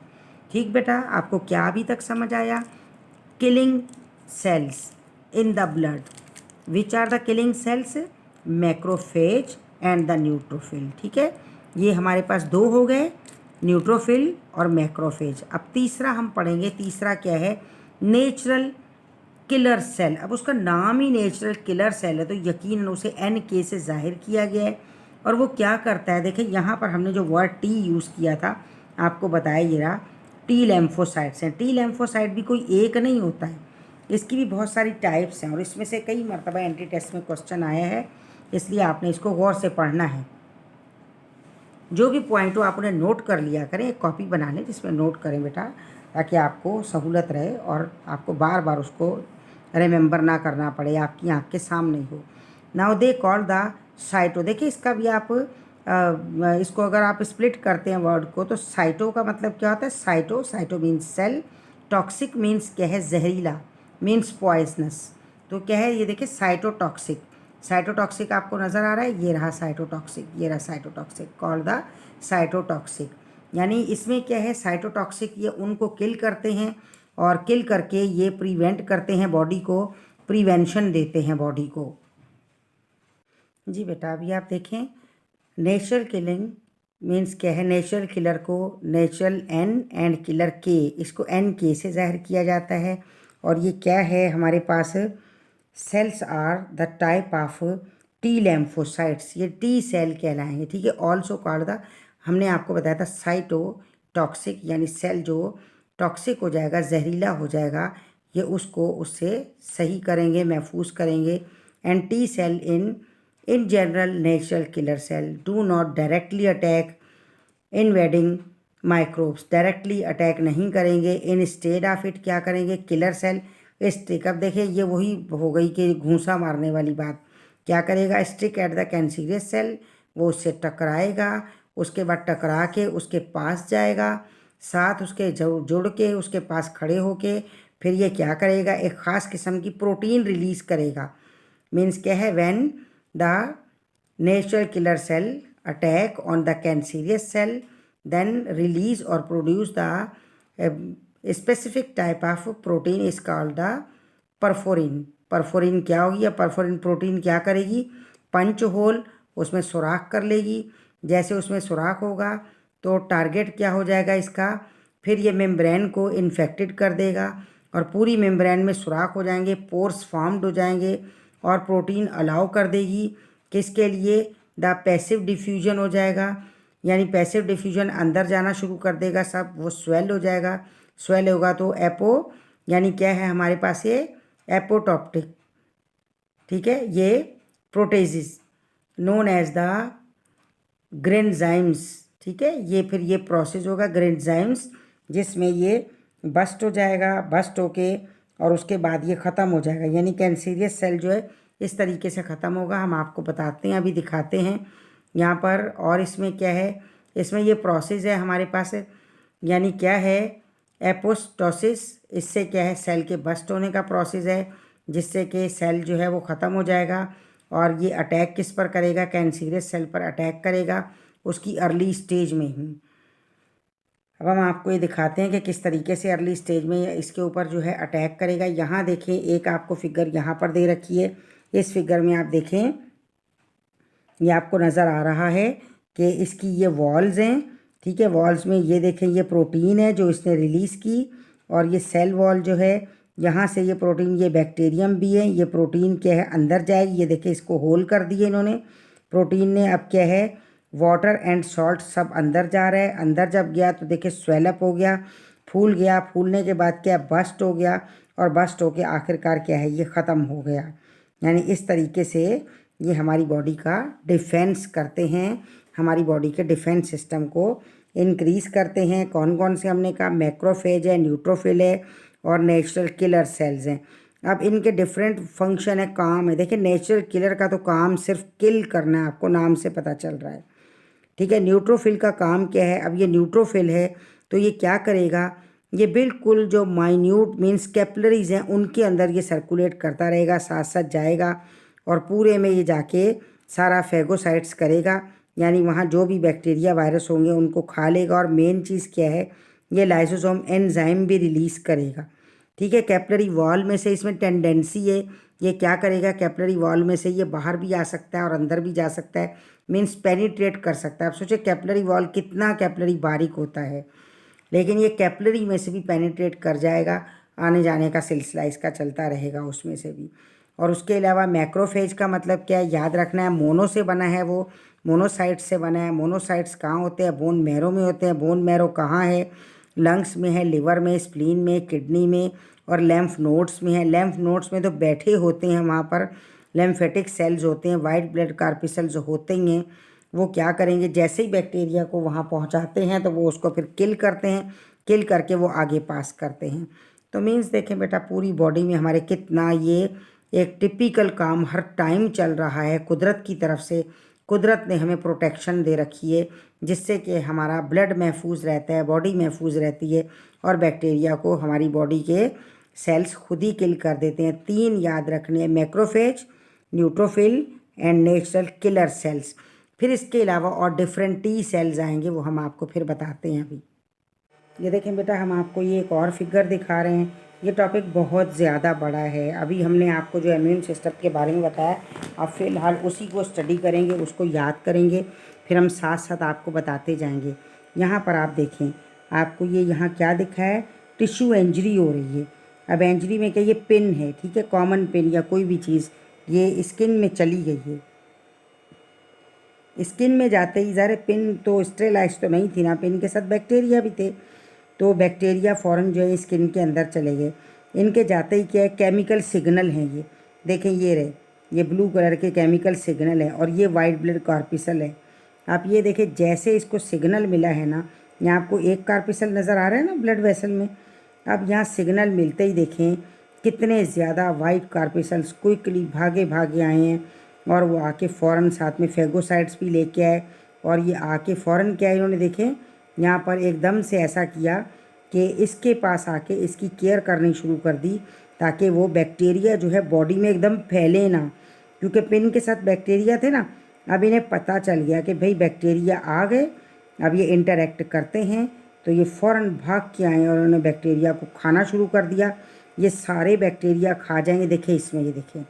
ठीक बेटा, आपको क्या अभी तक समझ आया? Killing cells in the blood, which are the killing cells, macrophage and the neutrophil. ठीक है, ये हमारे पास दो हो गए, न्यूट्रोफिल और मैक्रोफेज। अब तीसरा हम पढ़ेंगे, तीसरा क्या है, नेचुरल किलर सेल। अब उसका नाम ही नेचुरल किलर सेल है तो यकीनन उसे NK से जाहिर किया गया है। और वो क्या करता है, देखिए यहाँ पर हमने जो वर्ड टी यूज़ किया था, आपको बताया ये रहा, टी लेम्फोसाइट्स हैं। टी लेम्फोसाइट भी कोई एक नहीं होता है, इसकी भी बहुत सारी टाइप्स हैं और इसमें से कई मरतबा एंट्री टेस्ट में क्वेश्चन आया है, इसलिए आपने इसको गौर से पढ़ना है। जो भी पॉइंट हो आप उन्हें नोट कर लिया करें, एक कॉपी बना लें जिसमें नोट करें बेटा, ताकि आपको सहूलत रहे और आपको बार बार उसको रिमेंबर ना करना पड़े, आपकी आँख के सामने हो। Now they call the cyto. देखिए इसका भी आप इसको अगर आप स्प्लिट करते हैं वर्ड को, तो साइटो का मतलब क्या होता है, cyto, cyto means cell, toxic means क्या है, जहरीला, मीन्स पॉइजनस। तो क्या है ये, देखिए साइटोटॉक्सिक। साइटोटॉक्सिक आपको नज़र आ रहा है, ये रहा साइटोटॉक्सिक, ये रहा साइटोटॉक्सिक, कॉल द साइटोटॉक्सिक। यानी इसमें क्या है, साइटोटॉक्सिक ये उनको किल करते हैं और किल करके ये प्रिवेंट करते हैं बॉडी को, प्रिवेंशन देते हैं बॉडी को। जी बेटा, अभी आप देखें, नेचुरल किलिंग मीन्स क्या है, नेचुरल किलर को natural N and killer K, इसको NK से जाहिर किया जाता है। और ये क्या है हमारे पास, cells are the type of T lymphocytes, ये टी सेल कहलाएंगे। ठीक है, ऑल्सो कॉल्ड द, हमने आपको बताया था साइटोटॉक्सिक, यानी सेल जो टॉक्सिक हो जाएगा, जहरीला हो जाएगा, ये उसको उससे सही करेंगे, महफूज करेंगे। And T cell in general natural killer cell do not directly attack invading microbes, directly attack नहीं करेंगे। इन स्टेड ऑफ इट क्या करेंगे, किलर सेल स्टिक। अब देखिए ये वही हो गई कि घूंसा मारने वाली बात, क्या करेगा, stick at the cancerous cell, वो उससे टकराएगा, उसके बाद टकरा के उसके पास जाएगा, साथ उसके जुड़ के उसके पास खड़े होके फिर ये क्या करेगा, एक ख़ास किस्म की प्रोटीन रिलीज़ करेगा। मीन्स क्या है, when the natural killer cell attack on the cancerous cell, then release और produce the specific type of protein is called the perforin. Perforin क्या होगी, या परफोरिन प्रोटीन क्या करेगी, पंच होल, उसमें सुराख कर लेगी। जैसे उसमें सुराख होगा तो टारगेट क्या हो जाएगा इसका, फिर ये मेम्ब्रेन को इन्फेक्टेड कर देगा और पूरी मेम्ब्रेन में सुराख हो जाएंगे, पोर्स फॉर्म्ड हो जाएंगे और प्रोटीन अलाउ कर देगी किसके लिए, द पैसिव डिफ्यूजन हो जाएगा, यानी पैसिव डिफ्यूजन अंदर जाना शुरू कर देगा, सब वो स्वेल हो जाएगा। स्वेल होगा तो एपो, यानी क्या है हमारे पास ये एपोटॉप्टिक, ठीक है, ये प्रोटेजिस नोन एज द ग्रेन्जाइम्स। ठीक है, ये फिर ये प्रोसेस होगा ग्रेन्जाइम्स, जिसमें ये बस्ट हो जाएगा, बस्ट होके और उसके बाद ये ख़त्म हो जाएगा, यानी कैंसीरियस सेल जो है इस तरीके से ख़त्म होगा। हम आपको बताते हैं, अभी दिखाते हैं यहाँ पर। और इसमें क्या है, इसमें ये प्रोसेस है हमारे पास, यानी क्या है, एपोस्टोसिस, इससे क्या है, सेल के बस्ट होने का प्रोसेस है, जिससे कि सेल जो है वो ख़त्म हो जाएगा। और ये अटैक किस पर करेगा, कैंसीरियस सेल पर अटैक करेगा, उसकी अर्ली स्टेज में ही। अब हम आपको ये दिखाते हैं कि किस तरीके से अर्ली स्टेज में इसके ऊपर जो है अटैक करेगा। यहाँ देखें, एक आपको फिगर यहाँ पर दे रखी है, इस फिगर में आप देखें, ये आपको नज़र आ रहा है कि इसकी ये वॉल्स हैं। ठीक है, वॉल्स में ये देखें, ये प्रोटीन है जो इसने रिलीज़ की, और ये सेल वॉल जो है, यहाँ से ये प्रोटीन, ये बैक्टीरियम भी है, ये प्रोटीन क्या है अंदर जाएगी, ये देखें इसको होल कर दिए इन्होंने प्रोटीन ने। अब क्या है, वाटर एंड सॉल्ट सब अंदर जा रहा है। अंदर जब गया तो देखिए स्वेलअप हो गया, फूल गया, फूलने के बाद क्या बस्ट हो गया, और बस्ट होके आखिरकार क्या है ये ख़त्म हो गया। यानी इस तरीके से ये हमारी बॉडी का डिफेंस करते हैं, हमारी बॉडी के डिफेंस सिस्टम को इंक्रीज़ करते हैं। कौन कौन से हमने कहा, मैक्रोफेज है, न्यूट्रोफिल है और नेचुरल किलर सेल्स हैं। अब इनके डिफरेंट फंक्शन है, काम है। देखिए नेचुरल किलर का तो काम सिर्फ किल करना है, आपको नाम से पता चल रहा है, ठीक है। न्यूट्रोफिल का काम क्या है, अब ये न्यूट्रोफिल है तो ये क्या करेगा, ये बिल्कुल जो माइन्यूट मीन्स कैपिलरीज हैं उनके अंदर ये सर्कुलेट करता रहेगा, साथ साथ जाएगा और पूरे में ये जाके सारा फेगोसाइट्स करेगा, यानी वहाँ जो भी बैक्टीरिया वायरस होंगे उनको खा लेगा। और मेन चीज़ क्या है, ये लाइसोसोम एंजाइम भी रिलीज़ करेगा, ठीक है। कैपिलरी वॉल में से इसमें टेंडेंसी है, ये क्या करेगा, कैपिलरी वॉल में से ये बाहर भी आ सकता है और अंदर भी जा सकता है, मीन्स पेनिट्रेट कर सकता है। आप सोचिए कैपिलरी वॉल कितना कैपिलरी बारीक होता है, लेकिन ये कैपिलरी में से भी पेनिट्रेट कर जाएगा, आने जाने का सिलसिला इसका चलता रहेगा उसमें से भी। और उसके अलावा मैक्रोफेज का मतलब क्या है, याद रखना है, मोनो से बना है, वो मोनोसाइट्स से बना है। मोनोसाइट्स कहाँ होते हैं, बोन मैरो में होते हैं। बोन मैरो कहाँ है, लंग्स में है, लिवर में, स्प्लीन में, किडनी में और लेम्फ नोड्स में है। लेम्फ नोड्स में तो बैठे होते हैं, वहाँ पर लेम्फेटिक सेल्स होते हैं, वाइट ब्लड कार्पिसल्स होते ही हैं। वो क्या करेंगे, जैसे ही बैक्टीरिया को वहाँ पहुँचाते हैं तो वो उसको फिर किल करते हैं, किल करके वो आगे पास करते हैं। तो मीन्स देखें बेटा, पूरी बॉडी में हमारे कितना ये एक टिपिकल काम हर टाइम चल रहा है कुदरत की तरफ से। कुदरत ने हमें प्रोटेक्शन दे रखी है जिससे कि हमारा ब्लड महफूज रहता है, बॉडी महफूज रहती है और बैक्टीरिया को हमारी बॉडी के सेल्स खुद ही किल कर देते हैं। 3 याद रखने हैं, macrophage, neutrophil and natural killer cells. फिर इसके अलावा और डिफरेंट टी सेल्स आएंगे, वो हम आपको फिर बताते हैं। अभी ये देखें बेटा, हम आपको ये एक और फिगर दिखा रहे हैं। ये टॉपिक बहुत ज़्यादा बड़ा है। अभी हमने आपको जो इम्यून सिस्टम के बारे में बताया, आप फ़िलहाल उसी को स्टडी करेंगे, उसको याद करेंगे, फिर हम साथ साथ आपको बताते जाएंगे। यहाँ पर आप देखें, आपको ये यहाँ क्या दिखा है, टिश्यू इंजरी हो रही है। अब इंजरी में क्या, ये पिन है, ठीक है, कॉमन पिन या कोई भी चीज़ ये स्किन में चली गई है। स्किन में जाते ही ज़रा, पिन तो स्टेलाइज तो नहीं थी ना, पिन के साथ बैक्टीरिया भी थे, तो बैक्टीरिया फ़ौरन जो है स्किन के अंदर चले गए। इनके जाते ही क्या है, केमिकल सिग्नल हैं ये, देखें ये रहे, ये ब्लू कलर के केमिकल सिग्नल है और ये वाइट ब्लड कार्पिसल है। आप ये देखें, जैसे इसको सिग्नल मिला है ना, यहाँ आपको एक कार्पिसल नज़र आ रहा है ना ब्लड वेसल में, अब यहाँ सिग्नल मिलते ही देखें कितने ज़्यादा वाइट कार्पिसल्स क्विकली भागे भागे आए हैं और वो आके फ़ौरन साथ में फेगोसाइट्स भी लेके आए। और ये आके फ़ौरन क्या है, इन्होंने देखें यहाँ पर एकदम से ऐसा किया कि इसके पास आके इसकी केयर करनी शुरू कर दी ताकि वो बैक्टीरिया जो है बॉडी में एकदम फैले ना, क्योंकि पिन के साथ बैक्टीरिया थे ना। अब इन्हें पता चल गया कि भाई बैक्टीरिया आ गए, अब ये इंटरेक्ट करते हैं, तो ये फ़ौरन भाग के आए और उन्होंने बैक्टीरिया को खाना शुरू कर दिया। ये सारे बैक्टीरिया खा जाएंगे, देखें इसमें, ये देखें,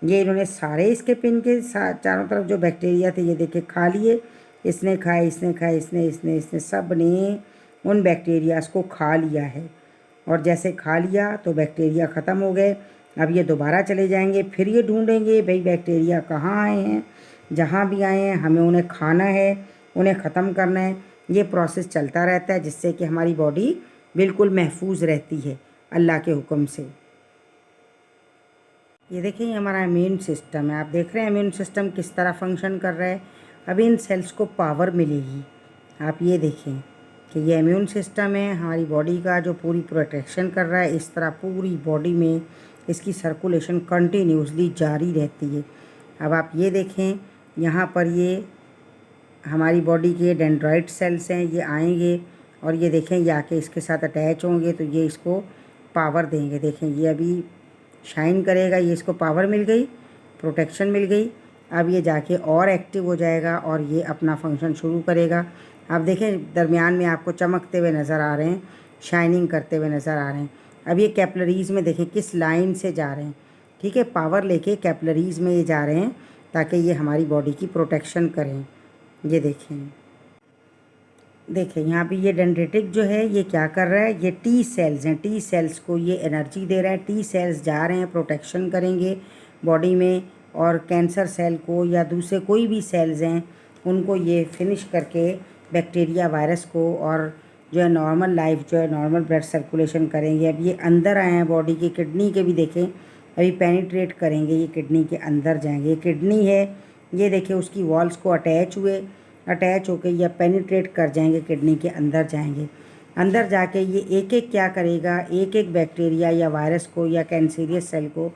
ये इन्होंने सारे इसके पिन के चारों तरफ जो बैक्टीरिया थे ये देखे खा लिए, इसने खाए, इसने खाए, इसने सब ने उन बैक्टीरियाज को खा लिया है। और जैसे खा लिया तो बैक्टीरिया ख़त्म हो गए। अब ये दोबारा चले जाएंगे, फिर ये ढूंढेंगे भाई बैक्टीरिया कहाँ आए हैं, जहाँ भी आए हैं हमें उन्हें खाना है, उन्हें ख़त्म करना है। ये प्रोसेस चलता रहता है जिससे कि हमारी बॉडी बिल्कुल महफूज रहती है अल्लाह के हुक्म से। ये देखिए, ये हमारा इम्यून सिस्टम है, आप देख रहे हैं इम्यून सिस्टम किस तरह फंक्शन कर रहा है। अभी इन सेल्स को पावर मिलेगी। आप ये देखें कि ये इम्यून सिस्टम है हमारी बॉडी का जो पूरी प्रोटेक्शन कर रहा है। इस तरह पूरी बॉडी में इसकी सर्कुलेशन कंटिन्यूसली जारी रहती है। अब आप ये देखें, यहाँ पर ये हमारी बॉडी के डेंड्राइट सेल्स हैं, ये आएंगे और ये देखें ये आके इसके साथ अटैच होंगे तो ये इसको पावर देंगे। देखें ये अभी शाइन करेगा, ये इसको पावर मिल गई, प्रोटेक्शन मिल गई। अब ये जाके और एक्टिव हो जाएगा और ये अपना फंक्शन शुरू करेगा। आप देखें दरमियान में आपको चमकते हुए नज़र आ रहे हैं, शाइनिंग करते हुए नज़र आ रहे हैं। अब ये कैपिलरीज़ में देखें किस लाइन से जा रहे हैं, ठीक है, पावर लेके कैपिलरीज़ में ये जा रहे हैं ताकि ये हमारी बॉडी की प्रोटेक्शन करें। ये देखें यहाँ पे ये डेंड्रिटिक जो है ये क्या कर रहा है, ये टी सेल्स हैं, टी सेल्स को ये एनर्जी दे रहा है। टी सेल्स जा रहे हैं, प्रोटेक्शन करेंगे बॉडी में, और कैंसर सेल को या दूसरे कोई भी सेल्स हैं उनको ये फिनिश करके बैक्टीरिया वायरस को और जो है नॉर्मल लाइफ जो है नॉर्मल ब्लड सर्कुलेशन करेंगे। अब ये अंदर आए हैं बॉडी की, किडनी के भी देखें अभी पेनिट्रेट करेंगे, ये किडनी के अंदर जाएंगे। ये किडनी है, ये देखिए उसकी वॉल्स को अटैच होके या पेनिट्रेट कर जाएंगे, किडनी के अंदर जाएंगे। अंदर जाके ये एक एक क्या करेगा, एक एक बैक्टीरिया या वायरस को या कैंसरियस सेल को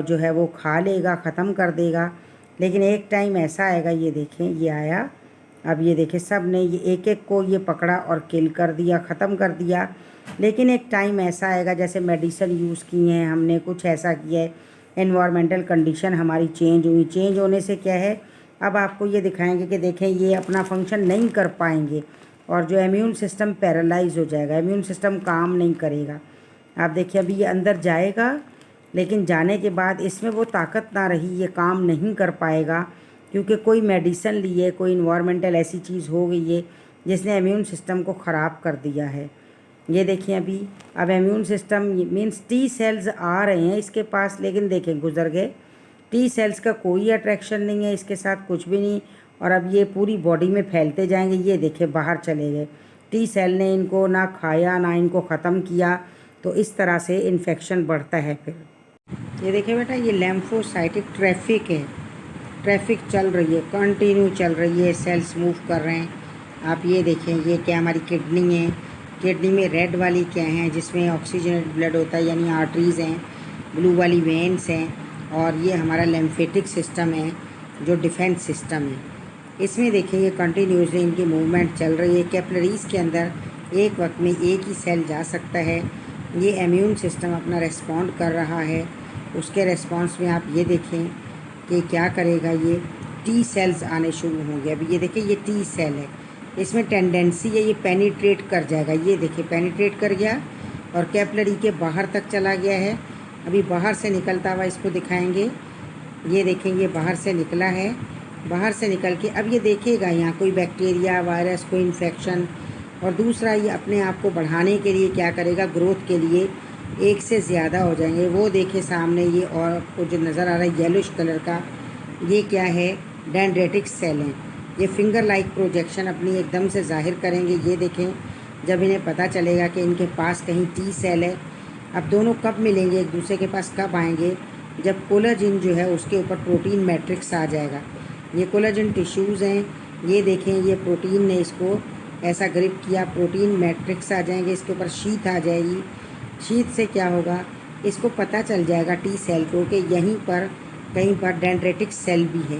जो है वो खा लेगा, ख़त्म कर देगा। लेकिन एक टाइम ऐसा आएगा, ये देखें ये आया, अब ये देखें सब ने ये एक एक को ये पकड़ा और किल कर दिया, ख़त्म कर दिया। लेकिन एक टाइम ऐसा आएगा, जैसे मेडिसिन यूज़ की हैं हमने, कुछ ऐसा किया है, एनवायरमेंटल कंडीशन हमारी चेंज हुई, चेंज होने से क्या है, अब आपको ये दिखाएंगे कि देखें ये अपना फंक्शन नहीं कर पाएंगे और जो इम्यून सिस्टम पैरालाइज हो जाएगा, इम्यून सिस्टम काम नहीं करेगा। आप देखिए अभी ये अंदर जाएगा, लेकिन जाने के बाद इसमें वो ताकत ना रही, ये काम नहीं कर पाएगा क्योंकि कोई मेडिसिन ली है, कोई इन्वायरमेंटल ऐसी चीज़ हो गई है जिसने इम्यून सिस्टम को ख़राब कर दिया है। ये देखिए अभी अब immune system means T cells आ रहे हैं इसके पास, लेकिन देखें गुजर गए। टी सेल्स का कोई अट्रैक्शन नहीं है इसके साथ, कुछ भी नहीं। और अब ये पूरी बॉडी में फैलते जाएंगे, ये देखें बाहर चले गए। टी सेल ने इनको ना खाया ना इनको ख़त्म किया, तो इस तरह से इन्फेक्शन बढ़ता है। फिर ये देखिए बेटा, ये लैम्फोसाइटिक ट्रैफिक है, ट्रैफिक चल रही है, कंटिन्यू चल रही है, सेल्स मूव कर रहे हैं। आप ये देखें, ये क्या हमारी किडनी है, किडनी में रेड वाली क्या है जिसमें ऑक्सीजनेटेड ब्लड होता है यानी आर्टरीज़ हैं, ब्लू वाली वेन्स हैं, और ये हमारा लिम्फेटिक सिस्टम है जो डिफेंस सिस्टम है। इसमें देखिए ये कंटिन्यूसली इनकी मूवमेंट चल रही है। कैपिलरीज़ के अंदर एक वक्त में एक ही सेल जा सकता है। ये इम्यून सिस्टम अपना रेस्पॉन्ड कर रहा है, उसके रेस्पॉन्स में आप ये देखें कि क्या करेगा, ये टी सेल्स आने शुरू होंगे। अभी ये देखिए ये टी सेल है, इसमें टेंडेंसी है ये पेनिट्रेट कर जाएगा, ये देखिए पेनिट्रेट कर गया और कैपिलरी के बाहर तक चला गया है। अभी बाहर से निकलता हुआ इसको दिखाएंगे, ये देखेंगे बाहर से निकला है, बाहर से निकल के अब ये देखेगा यहाँ कोई बैक्टीरिया वायरस कोई इन्फेक्शन। और दूसरा ये अपने आप को बढ़ाने के लिए क्या करेगा, ग्रोथ के लिए एक से ज़्यादा हो जाएंगे। वो देखे सामने ये और आपको जो नज़र आ रहा है येलोइश कलर का, ये क्या है, डेंड्रेटिक सेल हैं। ये फिंगर लाइक प्रोजेक्शन अपनी एकदम से जाहिर करेंगे। ये देखें जब इन्हें पता चलेगा कि इनके पास कहीं टी सेल है। अब दोनों कब मिलेंगे एक दूसरे के पास, कब आएंगे, जब कोलाजिन जो है उसके ऊपर प्रोटीन मैट्रिक्स आ जाएगा। ये कोलाजिन टिश्यूज़ हैं, ये देखें ये प्रोटीन ने इसको ऐसा ग्रिप किया, प्रोटीन मैट्रिक्स आ जाएंगे, इसके ऊपर शीट आ जाएगी। शीट से क्या होगा, इसको पता चल जाएगा टी सेल को कि यहीं पर कहीं पर डेंड्रेटिक सेल भी है।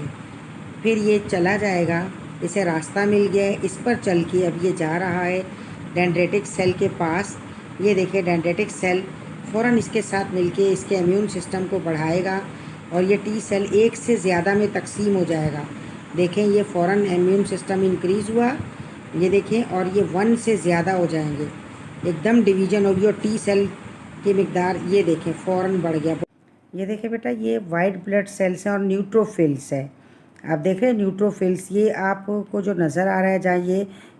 फिर ये चला जाएगा, इसे रास्ता मिल गया है, इस पर चल के अब ये जा रहा है डेंड्रेटिक सेल के पास। ये देखिए डेंड्रेटिक सेल फ़ौरन इसके साथ मिलके इसके इम्यून सिस्टम को बढ़ाएगा और ये टी सेल एक से ज़्यादा में तकसीम हो जाएगा। देखें ये फ़ौरन इम्यून सिस्टम इंक्रीज़ हुआ, ये देखें, और ये 1 से ज़्यादा हो जाएंगे, एकदम डिवीज़न होगी और टी सेल की मिकदार ये देखें फ़ौरन बढ़ गया। ये देखें बेटा, ये वाइट ब्लड सेल्स हैं और न्यूट्रोफिल्स है। आप देख रहे हैं न्यूट्रोफिल्स, ये आपको जो नज़र आ रहा है जहाँ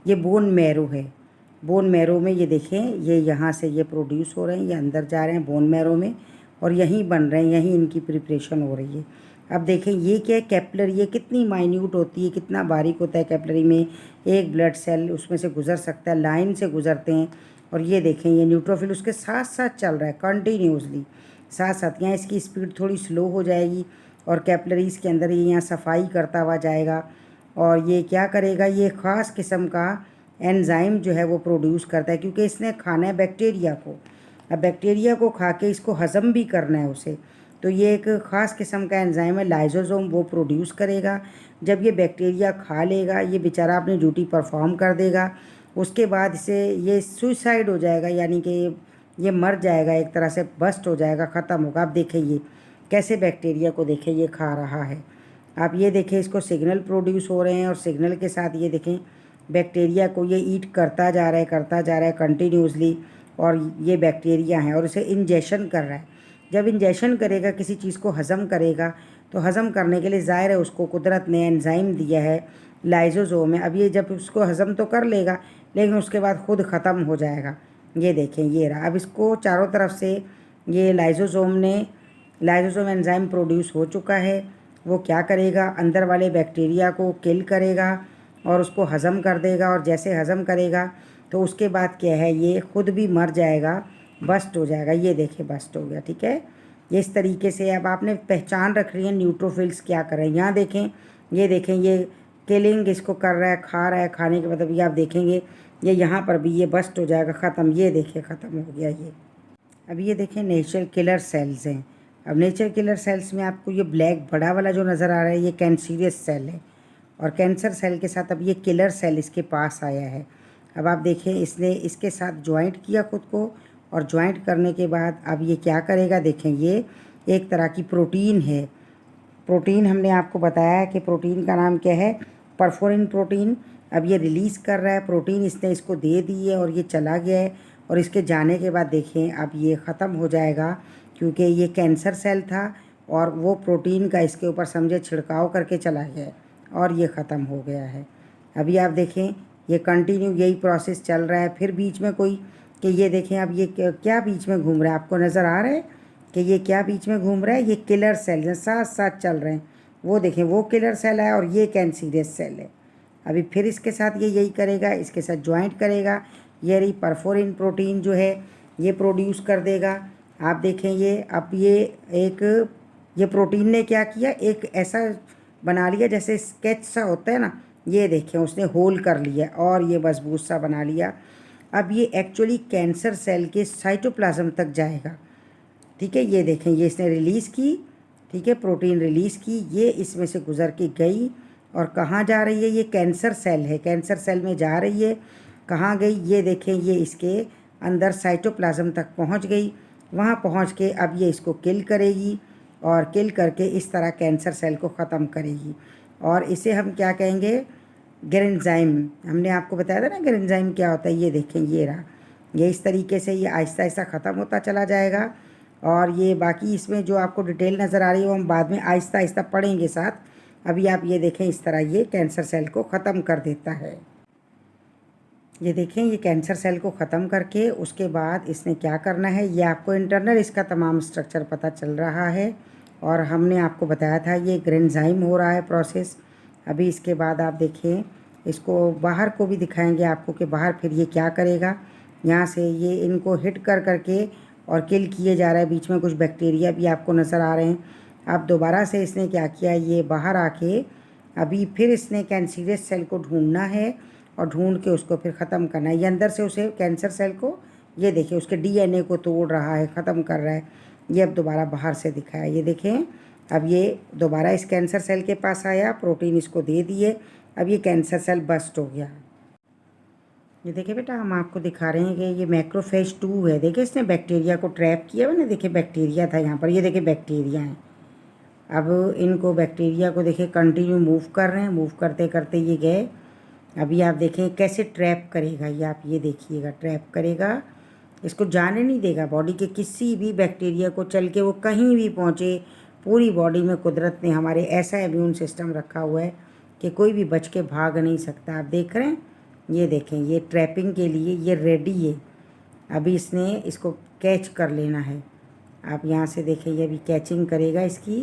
ये बोन मैरो है, बोन मैरो में ये देखें, ये यहाँ से ये प्रोड्यूस हो रहे हैं, ये अंदर जा रहे हैं बोन मैरो में और यहीं बन रहे हैं, यहीं इनकी प्रिपरेशन हो रही है। अब देखें ये क्या है, कैपिलरी, ये कितनी माइन्यूट होती है, कितना बारीक होता है कैपिलरी में, एक ब्लड सेल उसमें से गुजर सकता है, लाइन से गुजरते हैं। और ये देखें ये न्यूट्रोफिल उसके साथ साथ चल रहा है कंटिन्यूसली, साथ साथ। यहाँ इसकी स्पीड थोड़ी स्लो हो जाएगी और कैपिलरीज़ के अंदर ये यहाँ सफाई करता हुआ जाएगा। और ये क्या करेगा, ये ख़ास किस्म का एंजाइम जो है वो प्रोड्यूस करता है, क्योंकि इसने खाना है बैक्टीरिया को। अब बैक्टीरिया को खा के इसको हज़म भी करना है उसे, तो ये एक ख़ास किस्म का एंजाइम है लाइसोसोम, वो प्रोड्यूस करेगा। जब ये बैक्टीरिया खा लेगा, ये बेचारा अपनी ड्यूटी परफॉर्म कर देगा, उसके बाद इसे ये सुसाइड हो जाएगा, यानी कि ये मर जाएगा, एक तरह से बस्ट हो जाएगा, ख़त्म होगा। आप देखें ये कैसे बैक्टीरिया को देखें ये खा रहा है। आप ये देखें इसको सिग्नल प्रोड्यूस हो रहे हैं और सिग्नल के साथ ये देखें बैक्टीरिया को ये ईट करता जा रहा है कंटिन्यूसली, और ये बैक्टीरिया हैं और उसे इंजेक्शन कर रहा है। जब इंजेक्शन करेगा, किसी चीज़ को हज़म करेगा, तो हज़म करने के लिए ज़ाहिर है उसको कुदरत ने एंजाइम दिया है लाइसोसोम है। अब ये जब उसको हज़म तो कर लेगा, लेकिन उसके बाद ख़ुद ख़त्म हो जाएगा। ये देखें ये रहा, अब इसको चारों तरफ से ये लाइसोसोम एंजाइम प्रोड्यूस हो चुका है, वो क्या करेगा, अंदर वाले बैक्टीरिया को किल करेगा और उसको हज़म कर देगा। और जैसे हज़म करेगा तो उसके बाद क्या है, ये खुद भी मर जाएगा, बस्ट हो जाएगा। ये देखिए बस्ट हो गया, ठीक है। इस तरीके से अब आपने पहचान रख रही है न्यूट्रोफिल्स क्या कर रहे हैं। यहाँ देखें, ये देखें, ये किलिंग इसको कर रहा है, खा रहा है, खाने के मतलब ये आप देखेंगे ये यहाँ पर भी ये बस्ट हो जाएगा, ख़त्म। ये देखिए ख़त्म हो गया ये। अब ये देखें नेचुरल किलर सेल्स हैं। अब नेचुरल किलर सेल्स में आपको ये ब्लैक बड़ा वाला जो नज़र आ रहा है ये कैंसीरियस सेल है, और कैंसर सेल के साथ अब ये किलर सेल इसके पास आया है। अब आप देखें इसने इसके साथ ज्वाइंट किया खुद को, और ज्वाइंट करने के बाद अब ये क्या करेगा, देखें ये एक तरह की प्रोटीन है। प्रोटीन हमने आपको बताया कि प्रोटीन का नाम क्या है, परफोरिन प्रोटीन। अब ये रिलीज़ कर रहा है प्रोटीन, इसने इसको दे दी है और ये चला गया है। और इसके जाने के बाद देखें अब ये ख़त्म हो जाएगा, क्योंकि ये कैंसर सेल था और वो प्रोटीन का इसके ऊपर समझे छिड़काव करके चला गया है और ये ख़त्म हो गया है। अभी आप देखें ये कंटिन्यू यही प्रोसेस चल रहा है। फिर बीच में कोई कि ये देखें अब ये क्या बीच में घूम रहा है, आपको नज़र आ रहा है कि ये क्या बीच में घूम रहा है, ये किलर सेल साथ साथ चल रहे हैं। वो देखें वो किलर सेल है और ये कैंसीरियस सेल है। अभी फिर इसके साथ ये यही करेगा, इसके साथ ज्वाइंट करेगा, ये रही परफोरिन प्रोटीन जो है ये प्रोड्यूस कर देगा। आप देखें ये अब ये प्रोटीन ने क्या किया, एक ऐसा बना लिया जैसे स्केच सा होता है ना, ये देखें उसने होल कर लिया और ये मजबूत सा बना लिया। अब ये एक्चुअली कैंसर सेल के साइटोप्लाज्म तक जाएगा, ठीक है। ये देखें ये इसने रिलीज़ की, ठीक है, प्रोटीन रिलीज़ की, ये इसमें से गुज़र के गई और कहाँ जा रही है, ये कैंसर सेल है, कैंसर सेल में जा रही है। कहाँ गई, ये देखें ये इसके अंदर साइटोप्लाज्म तक पहुँच गई। वहाँ पहुँच के अब ये इसको किल करेगी और किल करके इस तरह कैंसर सेल को ख़त्म करेगी। और इसे हम क्या कहेंगे, ग्रेन्जाइम। हमने आपको बताया था ना ग्रेन्जाइम क्या होता है। ये देखें ये रहा, ये इस तरीके से ये आहिस्ता आहिस्ता ख़त्म होता चला जाएगा। और ये बाकी इसमें जो आपको डिटेल नज़र आ रही है वो हम बाद में आहिस्ता आहिस्ता पढ़ेंगे साथ। अभी आप ये देखें इस तरह ये कैंसर सेल को ख़त्म कर देता है। ये देखें ये कैंसर सेल को ख़त्म करके उसके बाद इसने क्या करना है, ये आपको इंटरनल इसका तमाम स्ट्रक्चर पता चल रहा है और हमने आपको बताया था ये ग्रेन्जाइम हो रहा है प्रोसेस। अभी इसके बाद आप देखें इसको बाहर को भी दिखाएंगे आपको कि बाहर फिर ये क्या करेगा। यहाँ से ये इनको हिट कर करके और किल किए जा रहा है। बीच में कुछ बैक्टीरिया भी आपको नज़र आ रहे हैं। अब दोबारा से इसने क्या किया, ये बाहर आके अभी फिर इसने कैंसीरियस सेल को ढूंढना है और ढूंढ के उसको फिर ख़त्म करना है। ये अंदर से उसे कैंसर सेल को ये देखिए उसके डीएनए को तोड़ रहा है, ख़त्म कर रहा है। ये अब दोबारा बाहर से दिखाया, ये देखें अब ये दोबारा इस कैंसर सेल के पास आया, प्रोटीन इसको दे दिए, अब ये कैंसर सेल बस्ट हो गया। ये देखिए बेटा हम आपको दिखा रहे हैं कि ये मैक्रोफेज 2 है। देखिए इसने बैक्टीरिया को ट्रैप किया हुआ ना, देखिए बैक्टीरिया था यहाँ पर, ये देखिए बैक्टीरिया हैं। अब इनको बैक्टीरिया को देखिए कंटिन्यू मूव कर रहे हैं, मूव करते करते ये गए। अभी आप देखें कैसे ट्रैप करेगा ये, आप ये देखिएगा ट्रैप करेगा, इसको जाने नहीं देगा बॉडी के किसी भी बैक्टीरिया को, चल के वो कहीं भी पहुँचे। पूरी बॉडी में कुदरत ने हमारे ऐसा इम्यून सिस्टम रखा हुआ है कि कोई भी बच के भाग नहीं सकता। आप देख रहे हैं, ये देखें ये ट्रैपिंग के लिए ये रेडी है। अभी इसने इसको कैच कर लेना है। आप यहाँ से देखें ये अभी कैचिंग करेगा इसकी।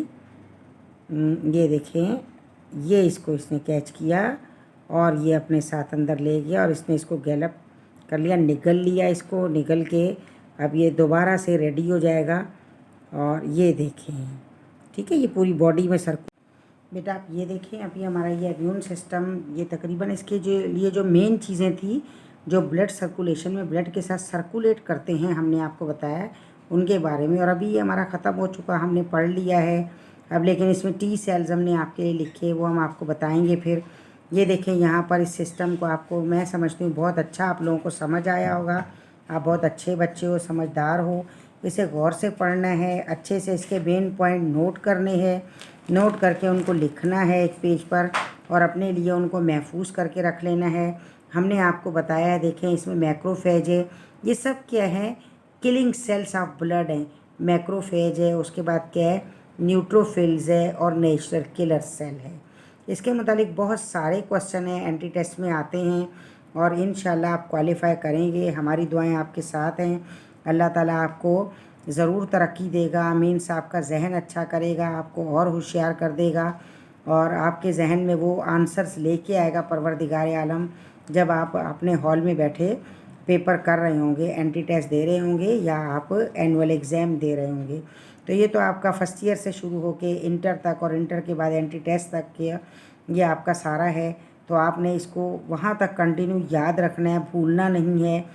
ये देखें ये इसको इसने कैच किया और ये अपने साथ अंदर ले गया और इसने इसको गैलप कर लिया, निगल लिया इसको, निगल के अब ये दोबारा से रेडी हो जाएगा। और ये देखें, ठीक है, ये पूरी बॉडी में बेटा आप ये देखें अभी हमारा ये इम्यून सिस्टम, ये तकरीबन इसके लिए जो मेन चीज़ें थी जो ब्लड सर्कुलेशन में ब्लड के साथ सर्कुलेट करते हैं, हमने आपको बताया उनके बारे में। और अभी ये हमारा ख़त्म हो चुका, हमने पढ़ लिया है अब। लेकिन इसमें टी सेल्स हमने आपके लिए लिखे, वो हम आपको बताएंगे फिर। ये देखें यहाँ पर इस सिस्टम को आपको मैं समझती हूँ बहुत अच्छा आप लोगों को समझ आया होगा। आप बहुत अच्छे बच्चे हो, समझदार हो, इसे गौर से पढ़ना है, अच्छे से इसके मेन पॉइंट नोट करने हैं, नोट करके उनको लिखना है एक पेज पर और अपने लिए उनको महफूज करके रख लेना है। हमने आपको बताया है, देखें इसमें मैक्रोफेज है, ये सब क्या है, किलिंग सेल्स ऑफ ब्लड है। मैक्रोफेज है, उसके बाद क्या है, न्यूट्रोफिल्स है और नेचुरल किलर सेल है। इसके मुतालिक बहुत सारे क्वेश्चन हैं, एंट्री टेस्ट में आते हैं और इंशाल्लाह आप क्वालिफाई करेंगे। हमारी दुआएं आपके साथ हैं। अल्लाह ताला आपको ज़रूर तरक्की देगा। मीन्स आपका जहन अच्छा करेगा, आपको और होशियार कर देगा और आपके जहन में वो आंसर्स लेके आएगा परवरदिगार आलम। जब आप अपने हॉल में बैठे पेपर कर रहे होंगे, एंट्री टेस्ट दे रहे होंगे या आप एनुअल एग्ज़ाम दे रहे होंगे, तो ये तो आपका फर्स्ट ईयर से शुरू होके इंटर तक और इंटर के बाद एंट्री टेस्ट तक के ये आपका सारा है। तो आपने इसको वहाँ तक कंटिन्यू याद रखना है, भूलना नहीं है।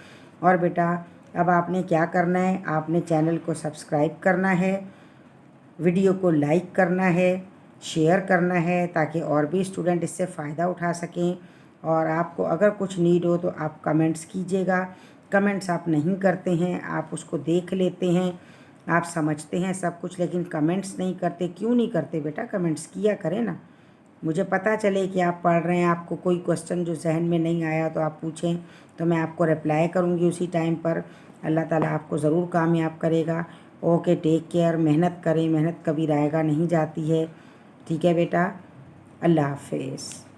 और बेटा अब आपने क्या करना है, आपने चैनल को सब्सक्राइब करना है, वीडियो को लाइक करना है, शेयर करना है, ताकि और भी स्टूडेंट इससे फ़ायदा उठा सकें। और आपको अगर कुछ नीड हो तो आप कमेंट्स कीजिएगा। कमेंट्स आप नहीं करते हैं, आप उसको देख लेते हैं, आप समझते हैं सब कुछ, लेकिन कमेंट्स नहीं करते। क्यों नहीं करते बेटा? कमेंट्स किया करें ना, मुझे पता चले कि आप पढ़ रहे हैं। आपको कोई क्वेश्चन जो जहन में नहीं आया तो आप पूछें, तो मैं आपको रिप्लाई करूँगी उसी टाइम पर। अल्लाह ताला आपको ज़रूर कामयाब करेगा। Okay, take care. मेहनत करें, मेहनत कभी रायगा नहीं जाती है। ठीक है बेटा, अल्लाह हाफिज़।